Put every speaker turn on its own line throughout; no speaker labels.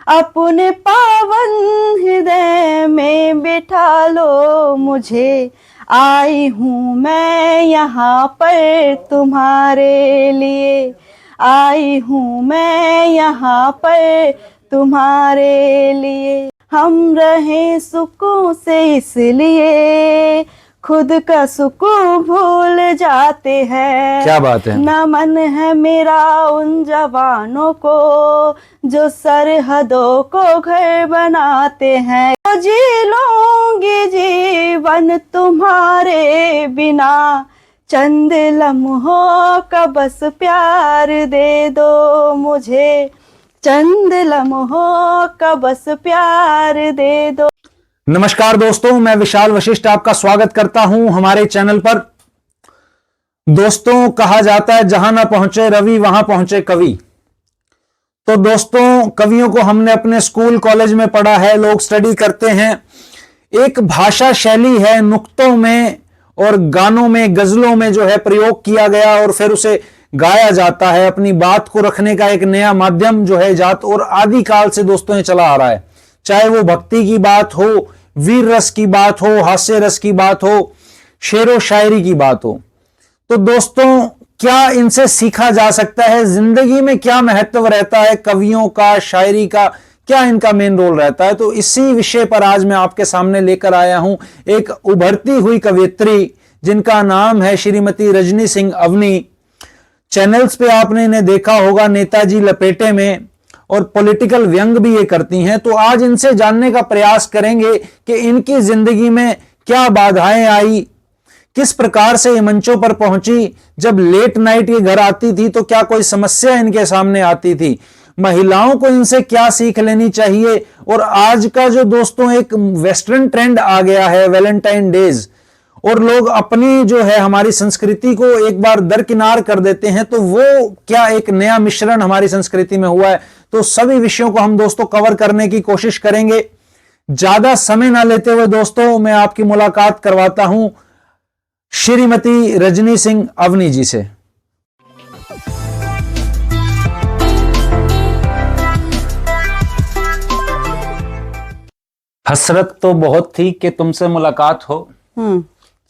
अपने पावन हृदय में बिठा लो मुझे। आई हूँ मैं यहाँ पर तुम्हारे लिए, आई हूँ मैं यहाँ पर तुम्हारे लिए। हम रहे सुकून से इसलिए खुद का सुकून भूल जाते हैं।
क्या बात है।
नमन है मेरा उन जवानों को जो सरहदों को घर बनाते हैं। तो जी लूंगी जीवन तुम्हारे बिना, चंद लम्हों का बस प्यार दे दो मुझे, चंद लम्हों का बस प्यार दे दो।
नमस्कार दोस्तों, मैं विशाल वशिष्ठ आपका स्वागत करता हूं हमारे चैनल पर। दोस्तों, कहा जाता है जहां ना पहुंचे रवि वहां पहुंचे कवि। तो दोस्तों, कवियों को हमने अपने स्कूल कॉलेज में पढ़ा है, लोग स्टडी करते हैं। एक भाषा शैली है, नुक्तों में और गानों में, गजलों में जो है प्रयोग किया गया और फिर उसे गाया जाता है। अपनी बात को रखने का एक नया माध्यम जो है जात और आदि काल से दोस्तों ये चला आ रहा है। चाहे वो भक्ति की बात हो, वीर रस की बात हो, हास्य रस की बात हो, शेरो शायरी की बात हो। तो दोस्तों, क्या इनसे सीखा जा सकता है? जिंदगी में क्या महत्व रहता है कवियों का, शायरी का, क्या इनका मेन रोल रहता है? तो इसी विषय पर आज मैं आपके सामने लेकर आया हूं एक उभरती हुई कवियत्री जिनका नाम है श्रीमती रजनी सिंह अवनी। चैनल्स पे आपने इन्हें देखा होगा नेताजी लपेटे में, और पॉलिटिकल व्यंग भी ये करती हैं। तो आज इनसे जानने का प्रयास करेंगे कि इनकी जिंदगी में क्या बाधाएं आई, किस प्रकार से ये मंचों पर पहुंची, जब लेट नाइट ये घर आती थी तो क्या कोई समस्या इनके सामने आती थी, महिलाओं को इनसे क्या सीख लेनी चाहिए। और आज का जो दोस्तों एक वेस्टर्न ट्रेंड आ गया है, वैलेंटाइन डेज, और लोग अपनी जो है हमारी संस्कृति को एक बार दरकिनार कर देते हैं, तो वो क्या एक नया मिश्रण हमारी संस्कृति में हुआ है। तो सभी विषयों को हम दोस्तों कवर करने की कोशिश करेंगे। ज्यादा समय ना लेते हुए दोस्तों, मैं आपकी मुलाकात करवाता हूं श्रीमती रजनी सिंह अवनी जी से। हसरत तो बहुत थी कि तुमसे मुलाकात हो,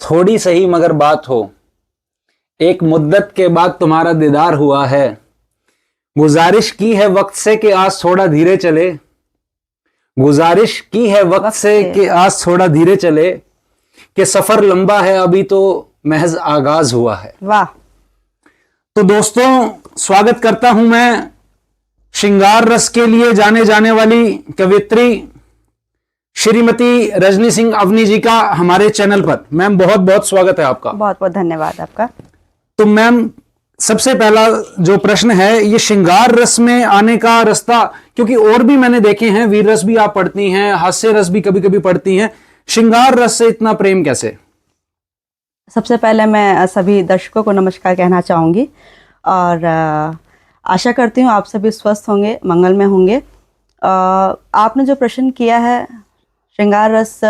थोड़ी सही मगर बात हो। एक मुद्दत के बाद तुम्हारा दीदार हुआ है। गुजारिश की है वक्त से कि आज थोड़ा धीरे चले, गुजारिश की है वक्त से कि आज थोड़ा धीरे चले, कि सफर लंबा है अभी तो महज आगाज हुआ है।
वाह।
तो दोस्तों, स्वागत करता हूं मैं श्रृंगार रस के लिए जाने जाने वाली कवियत्री श्रीमती रजनी सिंह अवनी जी का हमारे चैनल पर। मैम, बहुत बहुत स्वागत है आपका।
बहुत बहुत धन्यवाद आपका।
तो मैम, सबसे पहला जो प्रश्न है, ये श्रृंगार रस में आने का रास्ता, क्योंकि और भी मैंने देखे हैं, वीर रस भी आप पढ़ती हैं, हास्य रस भी कभी कभी पढ़ती हैं, श्रृंगार रस से इतना प्रेम कैसे?
सबसे पहले मैं सभी दर्शकों को नमस्कार कहना चाहूँगी और आशा करती हूँ आप सभी स्वस्थ होंगे, मंगलमय होंगे। आपने जो प्रश्न किया है, श्रृंगार रस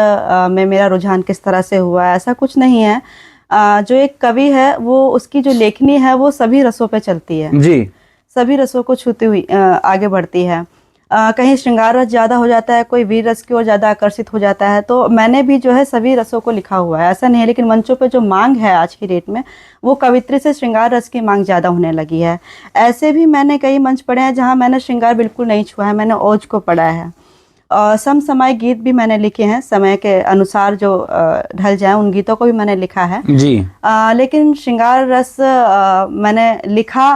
में मेरा रुझान किस तरह से हुआ है, ऐसा कुछ नहीं है। जो एक कवि है वो उसकी जो लेखनी है वो सभी रसों पे चलती है
जी,
सभी रसों को छूती हुई आगे बढ़ती है। कहीं श्रृंगार रस ज़्यादा हो जाता है, कोई वीर रस की ओर ज़्यादा आकर्षित हो जाता है। तो मैंने भी जो है सभी रसों को लिखा हुआ है, ऐसा नहीं है। लेकिन मंचों पे जो मांग है आज की डेट में, वो कवित्री से श्रृंगार रस की मांग ज़्यादा होने लगी है। ऐसे भी मैंने कई मंच पढ़े हैं जहाँ मैंने श्रृंगार बिल्कुल नहीं छुआ है, मैंने ओज को पढ़ा है। और समसामयिक गीत भी मैंने लिखे हैं, समय के अनुसार जो ढल जाए उन गीतों को भी मैंने लिखा है
जी।
लेकिन श्रृंगार रस मैंने लिखा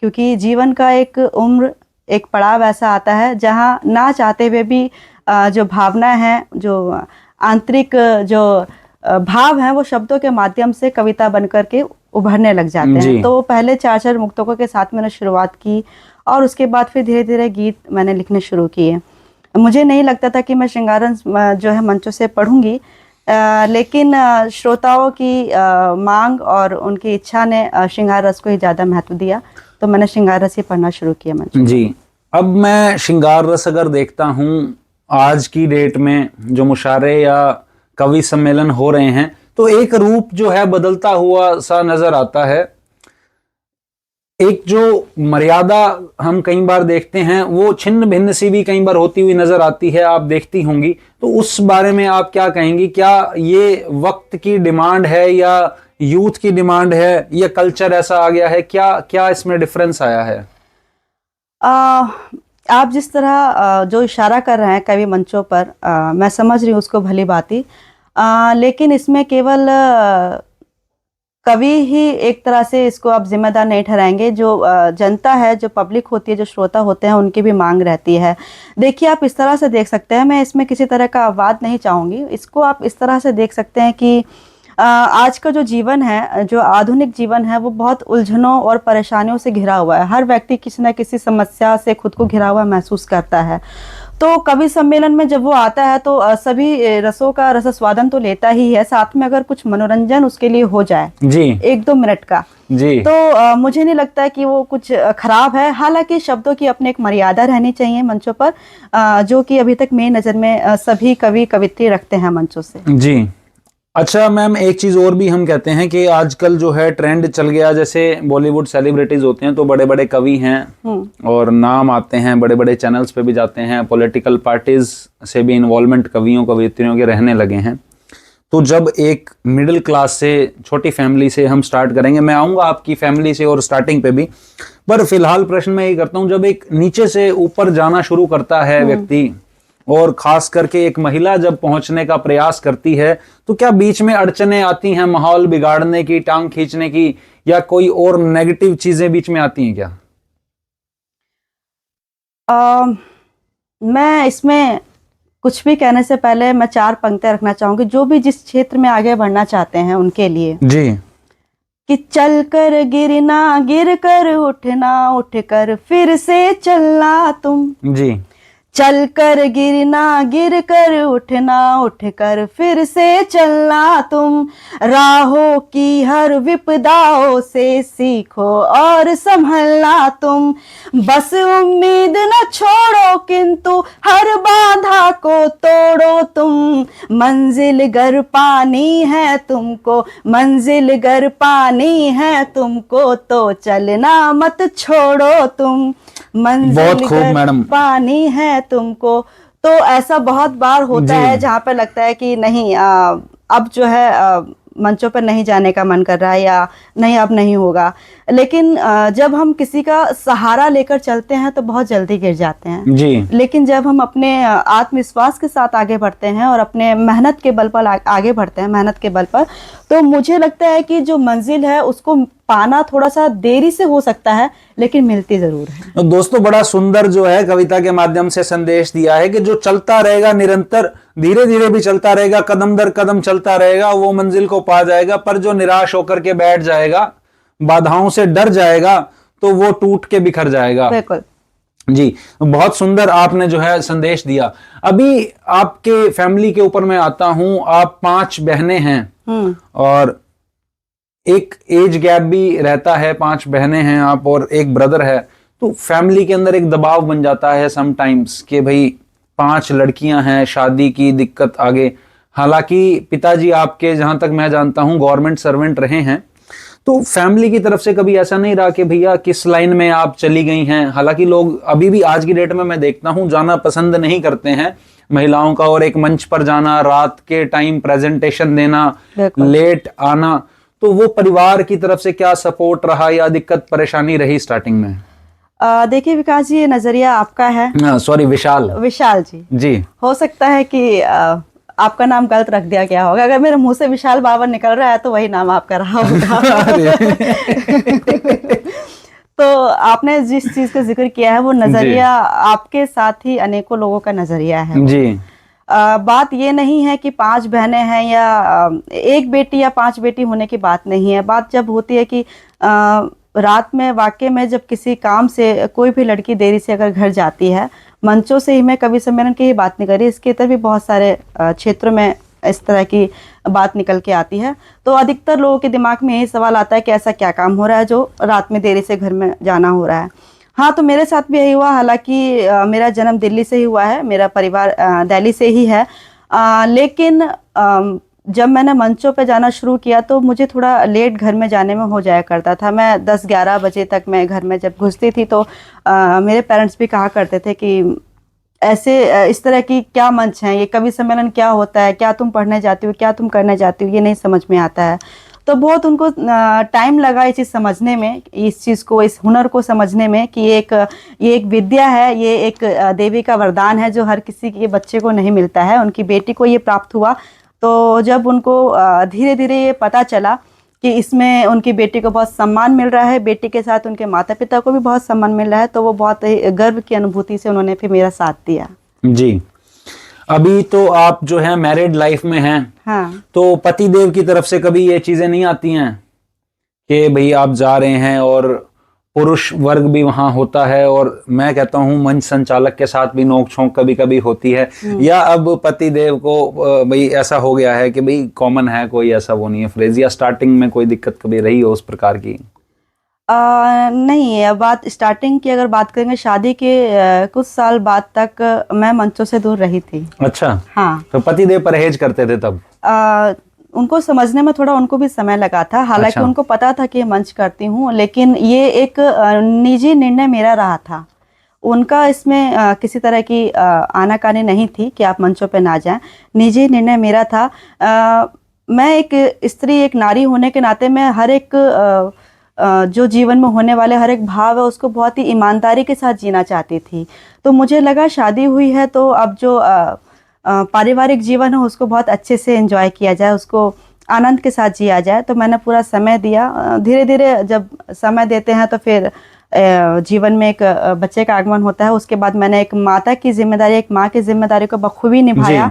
क्योंकि जीवन का एक उम्र, एक पड़ाव ऐसा आता है जहाँ ना चाहते हुए भी जो भावना है, जो आंतरिक जो भाव हैं, वो शब्दों के माध्यम से कविता बनकर के उभरने लग जाते हैं। तो पहले 4 मुक्तकों के साथ मैंने शुरुआत की और उसके बाद फिर धीरे धीरे गीत मैंने लिखने शुरू किए। मुझे नहीं लगता था कि मैं श्रृंगार रस जो है मंचों से पढ़ूंगी, लेकिन श्रोताओं की मांग और उनकी इच्छा ने श्रृंगार रस को ही ज़्यादा महत्व दिया, तो मैंने श्रृंगार रस ही पढ़ना शुरू किया मंच।
जी। अब मैं श्रृंगार रस अगर देखता हूँ आज की डेट में, जो मुशायरे या कवि सम्मेलन हो रहे हैं, तो एक रूप जो है बदलता हुआ सा नजर आता है। एक जो मर्यादा हम कई बार देखते हैं वो छिन्न भिन्न सी भी कई बार होती हुई नजर आती है, आप देखती होंगी, तो उस बारे में आप क्या कहेंगी? क्या ये वक्त की डिमांड है या यूथ की डिमांड है या कल्चर ऐसा आ गया है? क्या क्या इसमें डिफरेंस आया है?
आप जिस तरह जो इशारा कर रहे हैं कवि मंचों पर, मैं समझ रही हूँ उसको भली भांति, लेकिन इसमें केवल कवि ही एक तरह से इसको आप जिम्मेदार नहीं ठहराएंगे। जो जनता है, जो पब्लिक होती है, जो श्रोता होते हैं, उनकी भी मांग रहती है। देखिए, आप इस तरह से देख सकते हैं, मैं इसमें किसी तरह का वाद नहीं चाहूँगी, इसको आप इस तरह से देख सकते हैं कि आज का जो जीवन है, जो आधुनिक जीवन है, वो बहुत उलझनों और परेशानियों से घिरा हुआ है। हर व्यक्ति किसी न किसी समस्या से खुद को घिरा हुआ महसूस करता है। तो कवि सम्मेलन में जब वो आता है तो सभी रसों का रसस्वादन तो लेता ही है, साथ में अगर कुछ मनोरंजन उसके लिए हो जाए
जी
1-2 मिनट का
जी,
तो मुझे नहीं लगता है कि वो कुछ खराब है। हालांकि शब्दों की अपनी एक मर्यादा रहनी चाहिए मंचों पर, जो कि अभी तक मेरी नज़र में सभी कवि कवित्री रखते हैं मंचों से।
जी। अच्छा मैम, एक चीज और भी हम कहते हैं कि आजकल जो है ट्रेंड चल गया, जैसे बॉलीवुड सेलिब्रिटीज होते हैं तो बड़े बड़े कवि हैं और नाम आते हैं, बड़े बड़े चैनल्स पे भी जाते हैं, पॉलिटिकल पार्टीज से भी इन्वॉल्वमेंट कवियों कवियत्रियों के रहने लगे हैं। तो जब एक मिडिल क्लास से, छोटी फैमिली से हम स्टार्ट करेंगे, मैं आऊंगा आपकी फैमिली से और स्टार्टिंग पे भी, पर फिलहाल प्रश्न मैं ये करता हूँ, जब एक नीचे से ऊपर जाना शुरू करता है व्यक्ति, और खास करके एक महिला जब पहुंचने का प्रयास करती है, तो क्या बीच में अड़चने आती हैं माहौल बिगाड़ने की, टांग खींचने की, या कोई और नेगेटिव चीजें बीच में आती हैं क्या?
मैं इसमें कुछ भी कहने से पहले मैं 4 पंक्तियां रखना चाहूंगी, जो भी जिस क्षेत्र में आगे बढ़ना चाहते हैं उनके लिए,
जी।
कि चल कर गिरना, गिर कर उठना, उठ कर फिर से चलना तुम।
जी।
चल कर गिरना, गिर कर उठना, उठ कर फिर से चलना तुम। राहों की हर विपदाओं से सीखो और संभलना तुम। बस उम्मीद न छोड़ो, किंतु हर बाधा को तोड़ो तुम। मंजिल गर पानी है तुमको, मंजिल गर पानी है तुमको, तो चलना मत छोड़ो तुम।
बहुत खूब मैडम।
पानी है तुमको। तो ऐसा बहुत बार होता है जहाँ पे लगता है कि नहीं, अब जो है मंचों पर नहीं जाने का मन कर रहा है, या नहीं अब नहीं होगा। लेकिन जब हम किसी का सहारा लेकर चलते हैं तो बहुत जल्दी गिर जाते हैं
जी।
लेकिन जब हम अपने आत्मविश्वास के साथ आगे बढ़ते हैं और अपने मेहनत के बल पर आगे बढ़ते हैं, मेहनत के बल पर, तो मुझे लगता है कि जो मंजिल है उसको पाना थोड़ा सा देरी से हो सकता है, लेकिन मिलती जरूर है।
तो दोस्तों, बड़ा सुंदर जो है कविता के माध्यम से संदेश दिया है कि जो चलता रहेगा निरंतर, धीरे धीरे भी चलता रहेगा, कदम दर कदम चलता रहेगा, वो मंजिल को पा जाएगा। पर जो निराश होकर के बैठ जाएगा, बाधाओं से डर जाएगा, तो वो टूट के बिखर जाएगा।
बिल्कुल
जी, बहुत सुंदर आपने जो है संदेश दिया। अभी आपके फैमिली के ऊपर मैं आता हूं। आप 5 बहनें हैं और एक एज गैप भी रहता है, 5 बहनें हैं आप और एक ब्रदर है, तो फैमिली के अंदर एक दबाव बन जाता है समटाइम्स कि भाई 5 लड़कियां हैं, शादी की दिक्कत आगे। हालांकि पिताजी आपके, जहां तक मैं जानता हूं, गवर्नमेंट सर्वेंट रहे हैं, तो फैमिली की तरफ से कभी ऐसा नहीं रहा कि भैया किस लाइन में आप चली गई हैं? हालांकि लोग अभी भी आज की डेट में मैं देखता हूं जाना पसंद नहीं करते हैं महिलाओं का, और एक मंच पर जाना, रात के टाइम प्रेजेंटेशन देना, लेट आना, तो वो परिवार की तरफ से क्या सपोर्ट रहा या दिक्कत परेशानी रही स्टार्टिंग में?
देखिए विकास जी, ये नजरिया आपका है।
सॉरी, विशाल
जी। हो सकता है कि आपका नाम गलत रख दिया गया होगा। अगर मेरे मुंह से विशाल बाबर निकल रहा है तो वही नाम आपका रहा होगा। तो आपने जिस चीज का जिक्र किया है वो नजरिया आपके साथ ही अनेकों लोगों का नजरिया है जी। बात ये नहीं है कि 5 बहनें हैं या एक बेटी या 5 बेटी होने की बात नहीं है। बात जब होती है कि रात में वाकई में जब किसी काम से कोई भी लड़की देरी से अगर घर जाती है, मंचों से ही, मैं कवि सम्मेलन की ही बात नहीं कर रही, इसके इतर भी बहुत सारे क्षेत्रों में इस तरह की बात निकल के आती है, तो अधिकतर लोगों के दिमाग में यही सवाल आता है कि ऐसा क्या काम हो रहा है जो रात में देरी से घर में जाना हो रहा है। हाँ, तो मेरे साथ भी यही हुआ। हालांकि मेरा जन्म दिल्ली से ही हुआ है, मेरा परिवार दिल्ली से ही है, लेकिन जब मैंने मंचों पे जाना शुरू किया तो मुझे थोड़ा लेट घर में जाने में हो जाया करता था। मैं 10-11 बजे तक मैं घर में जब घुसती थी तो मेरे पेरेंट्स भी कहा करते थे कि ऐसे इस तरह की क्या मंच हैं, ये कवि सम्मेलन क्या होता है, क्या तुम पढ़ने जाती हो, क्या तुम करने जाती हो, ये नहीं समझ में आता है। तो बहुत उनको टाइम लगा ये चीज़ समझने में, इस चीज़ को, इस हुनर को समझने में कि ये एक विद्या है, ये एक देवी का वरदान है जो हर किसी के बच्चे को नहीं मिलता है। उनकी बेटी को ये प्राप्त हुआ। तो जब उनको धीरे धीरे ये पता चला कि इसमें उनकी बेटी को बहुत सम्मान मिल रहा है, बेटी के साथ उनके माता पिता को भी बहुत सम्मान मिल रहा है, तो वो बहुत ही गर्व की अनुभूति से उन्होंने फिर मेरा साथ दिया।
जी, अभी तो आप जो है मैरिड लाइफ में हैं।
हाँ।
तो पति देव की तरफ से कभी ये चीजें नहीं आती हैं कि भाई आप जा रहे हैं और पुरुष वर्ग भी वहां होता है, और मैं कहता हूं मंच संचालक के साथ भी नोक झोंक कभी कभी होती है, या अब पति देव को भाई ऐसा हो गया है कि भाई कॉमन है, कोई ऐसा वो नहीं है फ्रेज, या स्टार्टिंग में कोई दिक्कत कभी रही हो उस प्रकार की?
नहीं, अब बात स्टार्टिंग की अगर बात करेंगे, शादी के कुछ साल बाद तक मैं मंचों से दूर रही थी।
अच्छा।
हाँ।
तो पति देव परहेज करते थे तब?
उनको समझने में थोड़ा उनको भी समय लगा था। हालांकि
अच्छा।
उनको पता था कि मंच करती हूँ, लेकिन ये एक निजी निर्णय मेरा रहा था। उनका इसमें किसी तरह की आनाकानी नहीं थी कि आप मंचों पे ना जाएं। निजी निर्णय मेरा था। मैं एक स्त्री, एक नारी होने के नाते मैं हर एक जो जीवन में होने वाले हर एक भाव है उसको बहुत ही ईमानदारी के साथ जीना चाहती थी। तो मुझे लगा शादी हुई है तो अब जो पारिवारिक जीवन है उसको बहुत अच्छे से एंजॉय किया जाए, उसको आनंद के साथ जिया जाए। तो मैंने पूरा समय दिया। धीरे धीरे जब समय देते हैं तो फिर जीवन में एक बच्चे का आगमन होता है। उसके बाद मैंने एक माता की जिम्मेदारी, एक माँ की जिम्मेदारी को बखूबी निभाया।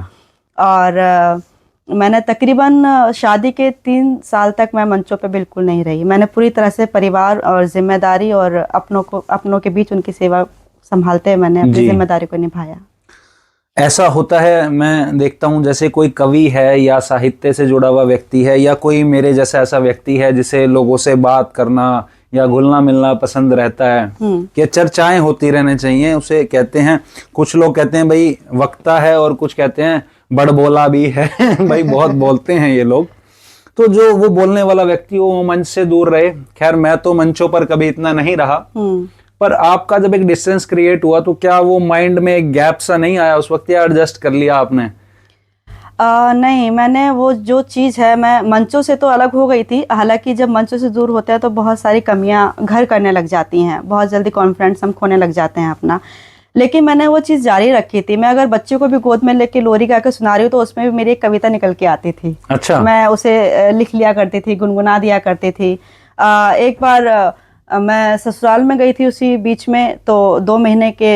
और मैंने तकरीबन शादी के 3 साल तक मैं मंचों पे बिल्कुल नहीं रही। मैंने पूरी तरह से परिवार और जिम्मेदारी और अपनों के बीच उनकी सेवा संभालते हुए मैंने अपनी जिम्मेदारी को निभाया।
ऐसा होता है, मैं देखता हूँ जैसे कोई कवि है या साहित्य से जुड़ा हुआ व्यक्ति है या कोई मेरे जैसा ऐसा व्यक्ति है जिसे लोगों से बात करना या घुलना मिलना पसंद रहता है कि चर्चाएं होती रहने चाहिए, उसे कहते हैं, कुछ लोग कहते हैं भाई वक्ता है और कुछ कहते हैं बड़बोला भी है भाई बहुत बोलते हैं ये लोग। तो जो वो बोलने वाला व्यक्ति हो वो मंच से दूर रहे। खैर मैं तो मंचों पर कभी इतना नहीं रहा, पर आपका जब एक डिस्टेंस क्रिएट हुआ तो क्या वो माइंड में एक गैप सा नहीं आया उस वक्त, या एडजस्ट कर लिया आपने?
नहीं, मैंने वो जो चीज़ है, मैं मंचों से तो अलग हो गई थी। हालांकि जब मंचों से दूर होते हैं तो बहुत सारी कमियां घर करने लग जाती हैं, बहुत जल्दी कॉन्फिडेंस हम खोने लग जाते हैं अपना। लेकिन मैंने वो चीज़ जारी रखी थी। मैं अगर बच्चे को भी गोद में लेके लोरी गा के सुना रही हूँ तो उसमें भी मेरी एक कविता निकल के आती थी।
अच्छा।
मैं उसे लिख लिया करती थी, गुनगुना दिया करती थी। एक बार मैं ससुराल में गई थी उसी बीच में, तो 2 महीने के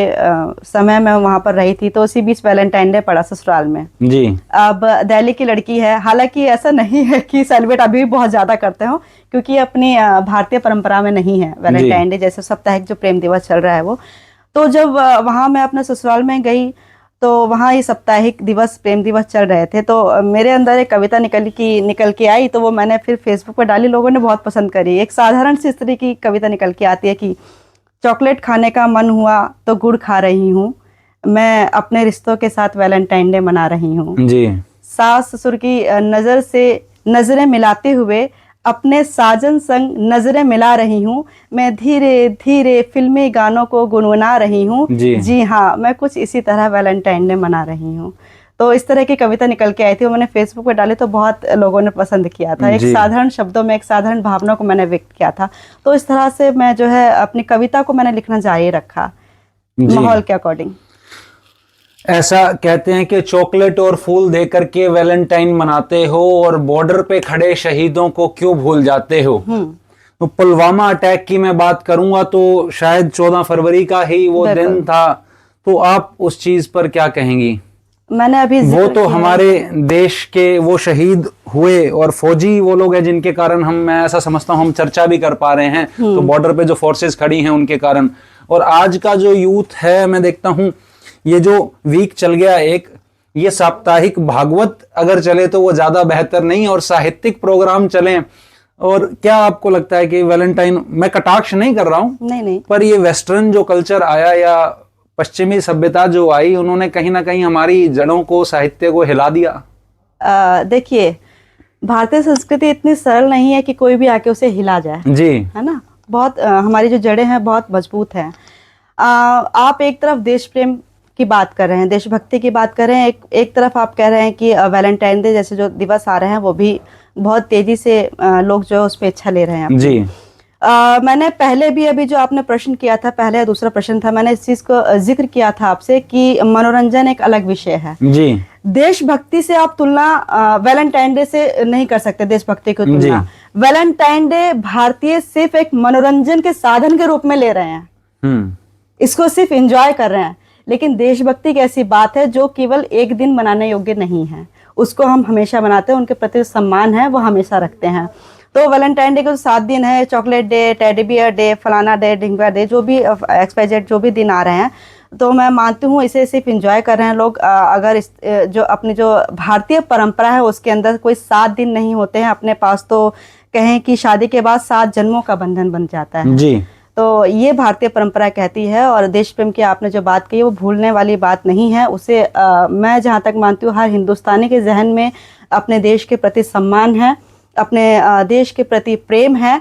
समय मैं वहाँ पर रही थी। तो उसी बीच वैलेंटाइन डे पड़ा ससुराल में जी। अब दिल्ली की लड़की है, हालांकि ऐसा नहीं है कि सेलिब्रेट अभी भी बहुत ज़्यादा करते हो, क्योंकि अपनी भारतीय परंपरा में नहीं है वैलेंटाइन डे जैसे साप्ताहिक जो प्रेम दिवस चल रहा है वो। तो जब वहाँ मैं अपने ससुराल में गई तो वहाँ ये साप्ताहिक दिवस, प्रेम दिवस चल रहे थे। तो मेरे अंदर एक कविता निकल के आई, तो वो मैंने फिर फेसबुक पर डाली, लोगों ने बहुत पसंद करी। एक साधारण सी स्त्री की कविता निकल के आती है कि चॉकलेट खाने का मन हुआ तो गुड़ खा रही हूँ, मैं अपने रिश्तों के साथ वैलेंटाइन डे मना रही हूँ जी। सास ससुर की नज़र से नज़रें मिलाते हुए अपने साजन संग नजरें मिला रही हूँ, मैं धीरे धीरे फिल्मी गानों को गुनगुना रही हूँ जी हाँ, मैं कुछ इसी तरह वैलेंटाइन डे मना रही हूँ। तो इस तरह की कविता निकल के आई थी, वो मैंने फेसबुक पे डाली तो बहुत लोगों ने पसंद किया था। एक साधारण शब्दों में एक साधारण भावना को मैंने व्यक्त किया था। तो इस तरह से मैं जो है अपनी कविता को मैंने लिखना जारी रखा माहौल के अकॉर्डिंग।
ऐसा कहते हैं कि चॉकलेट और फूल देकर के वैलेंटाइन मनाते हो और बॉर्डर पे खड़े शहीदों को क्यों भूल जाते हो। तो पुलवामा अटैक की मैं बात करूंगा तो शायद 14 फरवरी का ही वो दिन था, तो आप उस चीज पर क्या कहेंगी? मैंने अभी वो तो हमारे देश के वो शहीद हुए और फौजी वो लोग हैं जिनके कारण मैं ऐसा समझता हूँ हम चर्चा भी कर पा रहे हैं, तो बॉर्डर पे जो फोर्सेस खड़ी हैं उनके कारण। और आज का जो यूथ है, मैं देखता हूँ ये जो वीक चल गया एक, ये साप्ताहिक भागवत अगर चले तो वो ज्यादा बेहतर नहीं, और साहित्यिक प्रोग्राम चले। और क्या आपको लगता है कि वैलेंटाइन, मैं कटाक्ष नहीं कर रहा हूँ, नहीं, पर ये वेस्टर्न जो कल्चर आया या पश्चिमी सभ्यता जो आई, उन्होंने कहीं ना कहीं हमारी जड़ों को, साहित्य को हिला दिया?
देखिए, भारतीय संस्कृति इतनी सरल नहीं है कि कोई भी आके उसे हिला जाए,
जी।
है ना। बहुत हमारी जो जड़ें हैं बहुत मजबूत हैं। आप एक तरफ देश प्रेम की बात कर रहे हैं, देशभक्ति की बात कर रहे हैं, एक तरफ आप कह रहे हैं कि वैलेंटाइन डे जैसे जो दिवस आ रहे हैं वो भी बहुत तेजी से लोग जो है उस पर इच्छा ले रहे हैं अपनी।
जी।
मैंने पहले भी अभी जो आपने प्रश्न किया था, पहले या दूसरा प्रश्न था, मैंने इस चीज को जिक्र किया था आपसे कि मनोरंजन एक अलग विषय है।
जी।
देशभक्ति से आप तुलना वैलेंटाइन डे से नहीं कर सकते, देशभक्ति की तुलना। वैलेंटाइन डे भारतीय सिर्फ एक मनोरंजन के साधन के रूप में ले रहे हैं, इसको सिर्फ एंजॉय कर रहे हैं। लेकिन देशभक्ति एक ऐसी बात है जो केवल एक दिन मनाने योग्य नहीं है, उसको हम हमेशा मनाते हैं, उनके प्रति सम्मान है वो हमेशा रखते हैं। तो वैलेंटाइन डे के 7 दिन है, chocolate day, teddy bear day, फलाना डे, ढिंगवा डे, जो भी एक्सपाइजेड जो भी दिन आ रहे हैं, तो मैं मानती हूँ इसे सिर्फ एंजॉय कर रहे हैं लोग। अगर इस जो अपनी जो भारतीय परंपरा है उसके अंदर कोई 7 दिन नहीं होते हैं अपने पास, तो कहें कि शादी के बाद 7 जन्मों का बंधन बन जाता है
जी।
तो ये भारतीय परंपरा कहती है। और देश प्रेम की आपने जो बात कही वो भूलने वाली बात नहीं है, उसे मैं जहाँ तक मानती हूँ हर हिंदुस्तानी के जहन में अपने देश के प्रति सम्मान है, अपने देश के प्रति प्रेम है।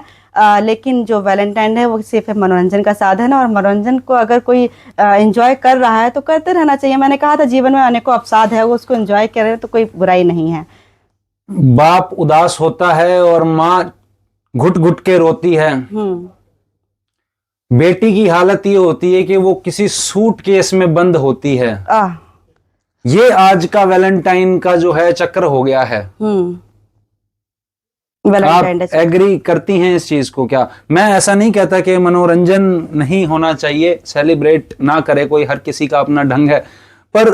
लेकिन जो वैलेंटाइन है वो सिर्फ मनोरंजन का साधन है, और मनोरंजन को अगर कोई एंजॉय कर रहा है तो करते रहना चाहिए। मैंने कहा था जीवन में अनेकों अवसाद है, वो उसको एंजॉय कर रहे हैं तो कोई बुराई नहीं है।
बाप उदास होता है और माँ घुट घुट के रोती है। बेटी की हालत ये होती है कि वो किसी सूट केस में बंद होती है। ये आज का वैलेंटाइन का जो है चक्र हो गया है। आप एग्री करती हैं इस चीज को? क्या मैं ऐसा नहीं कहता कि मनोरंजन नहीं होना चाहिए, सेलिब्रेट ना करे कोई, हर किसी का अपना ढंग है, पर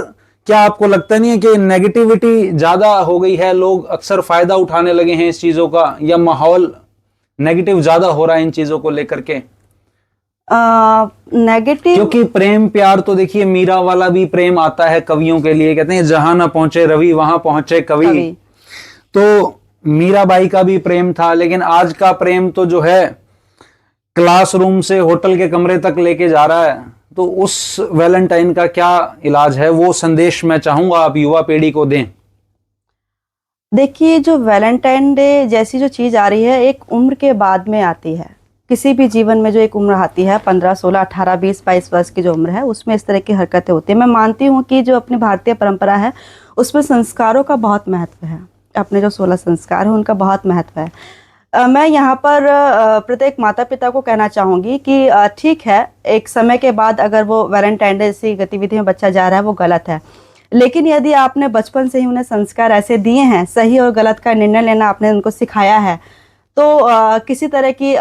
क्या आपको लगता नहीं है कि नेगेटिविटी ज्यादा हो गई है, लोग अक्सर फायदा उठाने लगे हैं इस चीजों का, या माहौल नेगेटिव ज्यादा हो रहा है इन चीजों को लेकर के?
नेगेटिव
क्योंकि प्रेम प्यार तो देखिए मीरा वाला भी प्रेम आता है कवियों के लिए, कहते हैं जहां ना पहुंचे रवि वहां पहुंचे कवि। तो मीराबाई का भी प्रेम था, लेकिन आज का प्रेम तो जो है क्लासरूम से होटल के कमरे तक लेके जा रहा है। तो उस वैलेंटाइन का क्या इलाज है? वो संदेश मैं चाहूंगा आप युवा पीढ़ी को दें।
देखिए, जो वैलेंटाइन डे जैसी जो चीज आ रही है एक उम्र के बाद में आती है। किसी भी जीवन में जो एक उम्र आती है 15, 16, 18, 20, 22 वर्ष की जो उम्र है उसमें इस तरह की हरकतें होती है। मैं मानती हूँ कि जो अपनी भारतीय परंपरा है उसमें संस्कारों का बहुत महत्व है, अपने जो 16 संस्कार है उनका बहुत महत्व है। मैं यहाँ पर प्रत्येक माता पिता को कहना चाहूँगी कि ठीक है, एक समय के बाद अगर वो वैलेंटाइन डे जैसी गतिविधि में बच्चा जा रहा है वो गलत है, लेकिन यदि आपने बचपन से ही उन्हें संस्कार ऐसे दिए हैं, सही और गलत का निर्णय लेना आपने उनको सिखाया है, तो किसी तरह की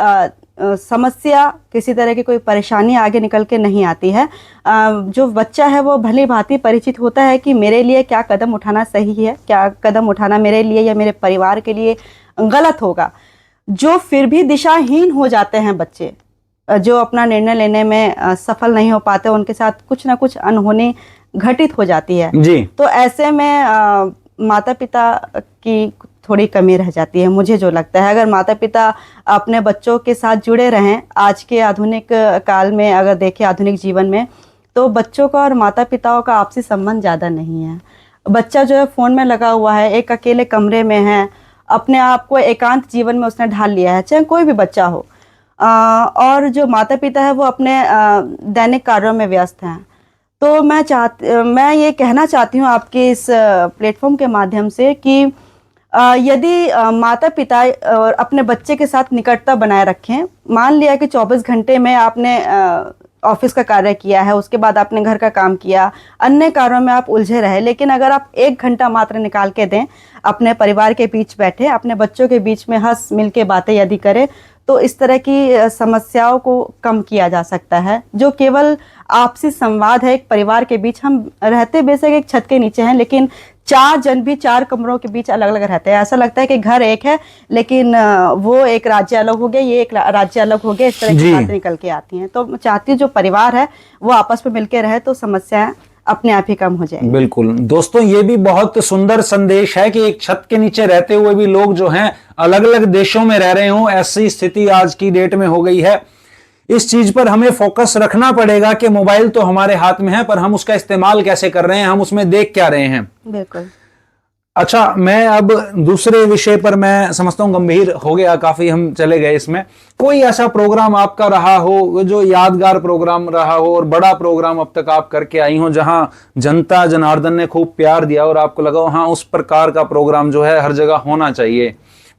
समस्या, किसी तरह की कोई परेशानी आगे निकल के नहीं आती है। जो बच्चा है वो भली भांति परिचित होता है कि मेरे लिए क्या कदम उठाना सही है, क्या कदम उठाना मेरे लिए या मेरे परिवार के लिए गलत होगा। जो फिर भी दिशाहीन हो जाते हैं बच्चे, जो अपना निर्णय लेने में सफल नहीं हो पाते, उनके साथ कुछ ना कुछ अनहोनी घटित हो जाती है
जी।
तो ऐसे में माता पिता की थोड़ी कमी रह जाती है, मुझे जो लगता है। अगर माता पिता अपने बच्चों के साथ जुड़े रहें, आज के आधुनिक काल में अगर देखें, आधुनिक जीवन में, तो बच्चों का और माता पिताओं का आपसी संबंध ज़्यादा नहीं है। बच्चा जो है फ़ोन में लगा हुआ है, एक अकेले कमरे में है, अपने आप को एकांत जीवन में उसने ढाल लिया है, चाहे कोई भी बच्चा हो। और जो माता पिता है वो अपने दैनिक कार्यों में व्यस्त हैं। तो मैं ये कहना चाहती हूँ आपके इस प्लेटफॉर्म के माध्यम से कि यदि माता पिता अपने बच्चे के साथ निकटता बनाए रखें, मान लिया कि 24 घंटे में आपने ऑफिस का कार्य किया है, उसके बाद आपने घर का काम किया, अन्य कार्यों में आप उलझे रहे, लेकिन अगर आप 1 घंटा मात्र निकाल के दें, अपने परिवार के बीच बैठे, अपने बच्चों के बीच में हंस मिल के बातें यदि करें, तो इस तरह की समस्याओं को कम किया जा सकता है। जो केवल आपसी संवाद है एक परिवार के बीच, हम रहते बेशक एक छत के नीचे हैं, लेकिन 4 जन भी 4 कमरों के बीच अलग अलग रहते हैं। ऐसा लगता है कि घर एक है, लेकिन वो एक राज्य अलग हो गया, ये एक राज्य अलग हो गया, इस तरह की बातें निकल के आती हैं। तो चाहती हूँ जो परिवार है वो आपस में मिलकर रहे तो समस्याएं अपने आप ही कम हो जाएगी।
बिल्कुल दोस्तों, ये भी बहुत सुंदर संदेश है कि एक छत के नीचे रहते हुए भी लोग जो हैं अलग अलग देशों में रह रहे हों, ऐसी स्थिति आज की डेट में हो गई है। इस चीज पर हमें फोकस रखना पड़ेगा कि मोबाइल तो हमारे हाथ में है, पर हम उसका इस्तेमाल कैसे कर रहे हैं, हम उसमें देख क्या रहे हैं।
बिल्कुल।
अच्छा, मैं अब दूसरे विषय पर, मैं समझता हूँ गंभीर हो गया, काफी हम चले गए इसमें। कोई ऐसा प्रोग्राम आपका रहा हो जो यादगार प्रोग्राम रहा हो और बड़ा प्रोग्राम अब तक आप करके आई हो, जहां जनता जनार्दन ने खूब प्यार दिया और आपको लगा हाँ उस प्रकार का प्रोग्राम जो है हर जगह होना चाहिए?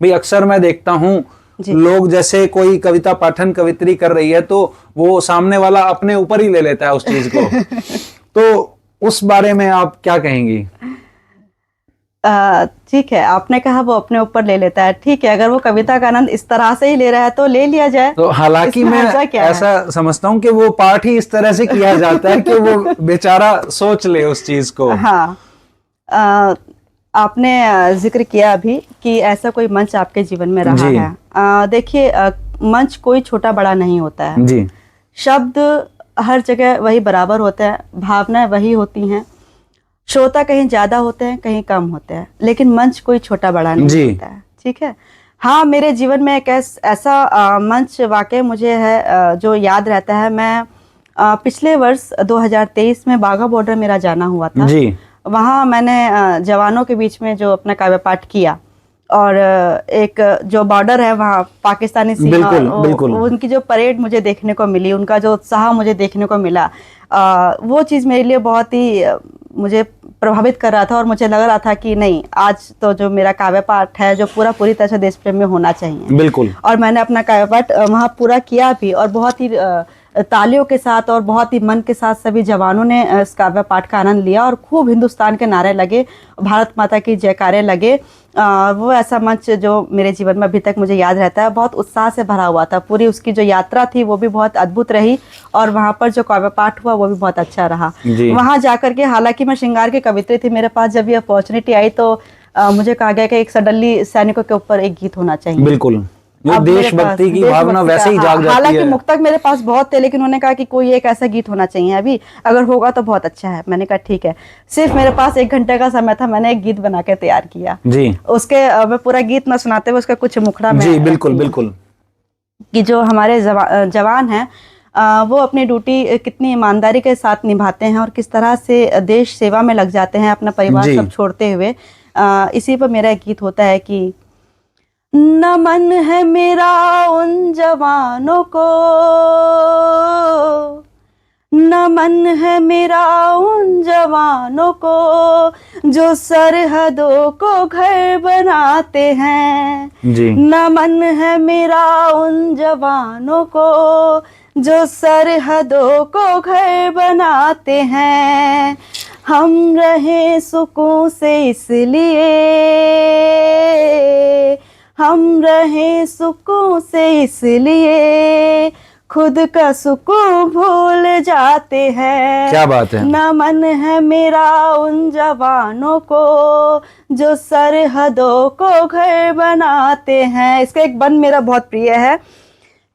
भाई अक्सर मैं देखता हूँ लोग, जैसे कोई कविता पाठन कवित्री कर रही है तो वो सामने वाला अपने ऊपर ही ले लेता है उस चीज को। तो उस बारे में आप क्या कहेंगी?
ठीक है, आपने कहा वो अपने ऊपर ले लेता है, ठीक है, अगर वो कविता का आनंद इस तरह से ही ले रहा है तो ले लिया जाए।
तो हालांकि मैं ऐसा समझता हूँ कि वो पाठ ही इस तरह से किया जाता है कि वो बेचारा सोच ले उस चीज को।
हाँ, आपने जिक्र किया अभी कि ऐसा कोई मंच आपके जीवन में रहा है। देखिए, मंच कोई छोटा बड़ा नहीं होता है
जी।
शब्द हर जगह वही बराबर होते हैं, भावनाएं वही होती हैं, श्रोता कहीं ज्यादा होते हैं कहीं कम होते हैं, लेकिन मंच कोई छोटा बड़ा नहीं होता है। ठीक है। हाँ, मेरे जीवन में एक ऐसा मंच वाकई मुझे है जो याद रहता है। मैं पिछले वर्ष 2023 में बाघा बॉर्डर मेरा जाना हुआ था जी। वहाँ मैंने जवानों के बीच में जो अपना काव्य पाठ किया, और एक जो बॉर्डर है वहाँ पाकिस्तानी सीमा, बिल्कुल। उनकी जो परेड मुझे देखने को मिली, उनका जो उत्साह मुझे देखने को मिला, वो चीज़ मेरे लिए बहुत ही मुझे प्रभावित कर रहा था, और मुझे लग रहा था कि नहीं, आज तो जो मेरा काव्य पाठ है जो पूरी तरह से देश प्रेम में होना चाहिए। बिल्कुल। और मैंने अपना काव्य पाठ वहाँ पूरा किया भी, और बहुत ही तालियों के साथ और बहुत ही मन के साथ सभी जवानों ने इस काव्य पाठ का आनंद लिया, और खूब हिंदुस्तान के नारे लगे, भारत माता की जयकारे लगे। वो ऐसा मंच जो मेरे जीवन में अभी तक मुझे याद रहता है, बहुत उत्साह से भरा हुआ था। पूरी उसकी जो यात्रा थी वो भी बहुत अद्भुत रही, और वहाँ पर जो काव्य पाठ हुआ वो भी बहुत अच्छा रहा। वहाँ जाकर के, हालांकि मैं श्रृंगार की कवित्री थी, मेरे पास जब ये अपॉर्चुनिटी आई तो मुझे कहा गया कि एक सडनली सैनिकों के ऊपर एक गीत होना चाहिए। बिल्कुल, जो देशभक्ति की भावना वैसे ही जाग जाती है। हालांकि मुक्तक मेरे पास बहुत थे, लेकिन उन्होंने कहा कि कोई एक ऐसा गीत होना चाहिए अभी, अगर होगा तो बहुत अच्छा है। मैंने कहा ठीक है। सिर्फ मेरे पास 1 घंटे का समय था, मैंने एक गीत बना के तैयार किया जी। उसके मैं पूरा गीत न सुनाते हुए उसका कुछ मुखड़ा में जी, बिल्कुल बिल्कुल, कि जो हमारे जवान हैं वो अपनी ड्यूटी कितनी ईमानदारी के साथ निभाते हैं, और किस तरह से देश सेवा में लग जाते हैं अपना परिवार सब छोड़ते हुए। इसी पर मेरा एक गीत होता है कि नमन है मेरा उन जवानों को, नमन है मेरा उन जवानों को, जो सरहदों को घर बनाते हैं जी। नमन है मेरा उन जवानों को, जो सरहदों को घर बनाते हैं। हम रहे सुकून से इसलिए, हम रहे सुकून से इसलिए, खुद का सुकून भूल जाते हैं। क्या बात है। नमन है मेरा उन जवानों को, जो सरहदों को घर बनाते हैं। इसका एक बंद मेरा बहुत प्रिय है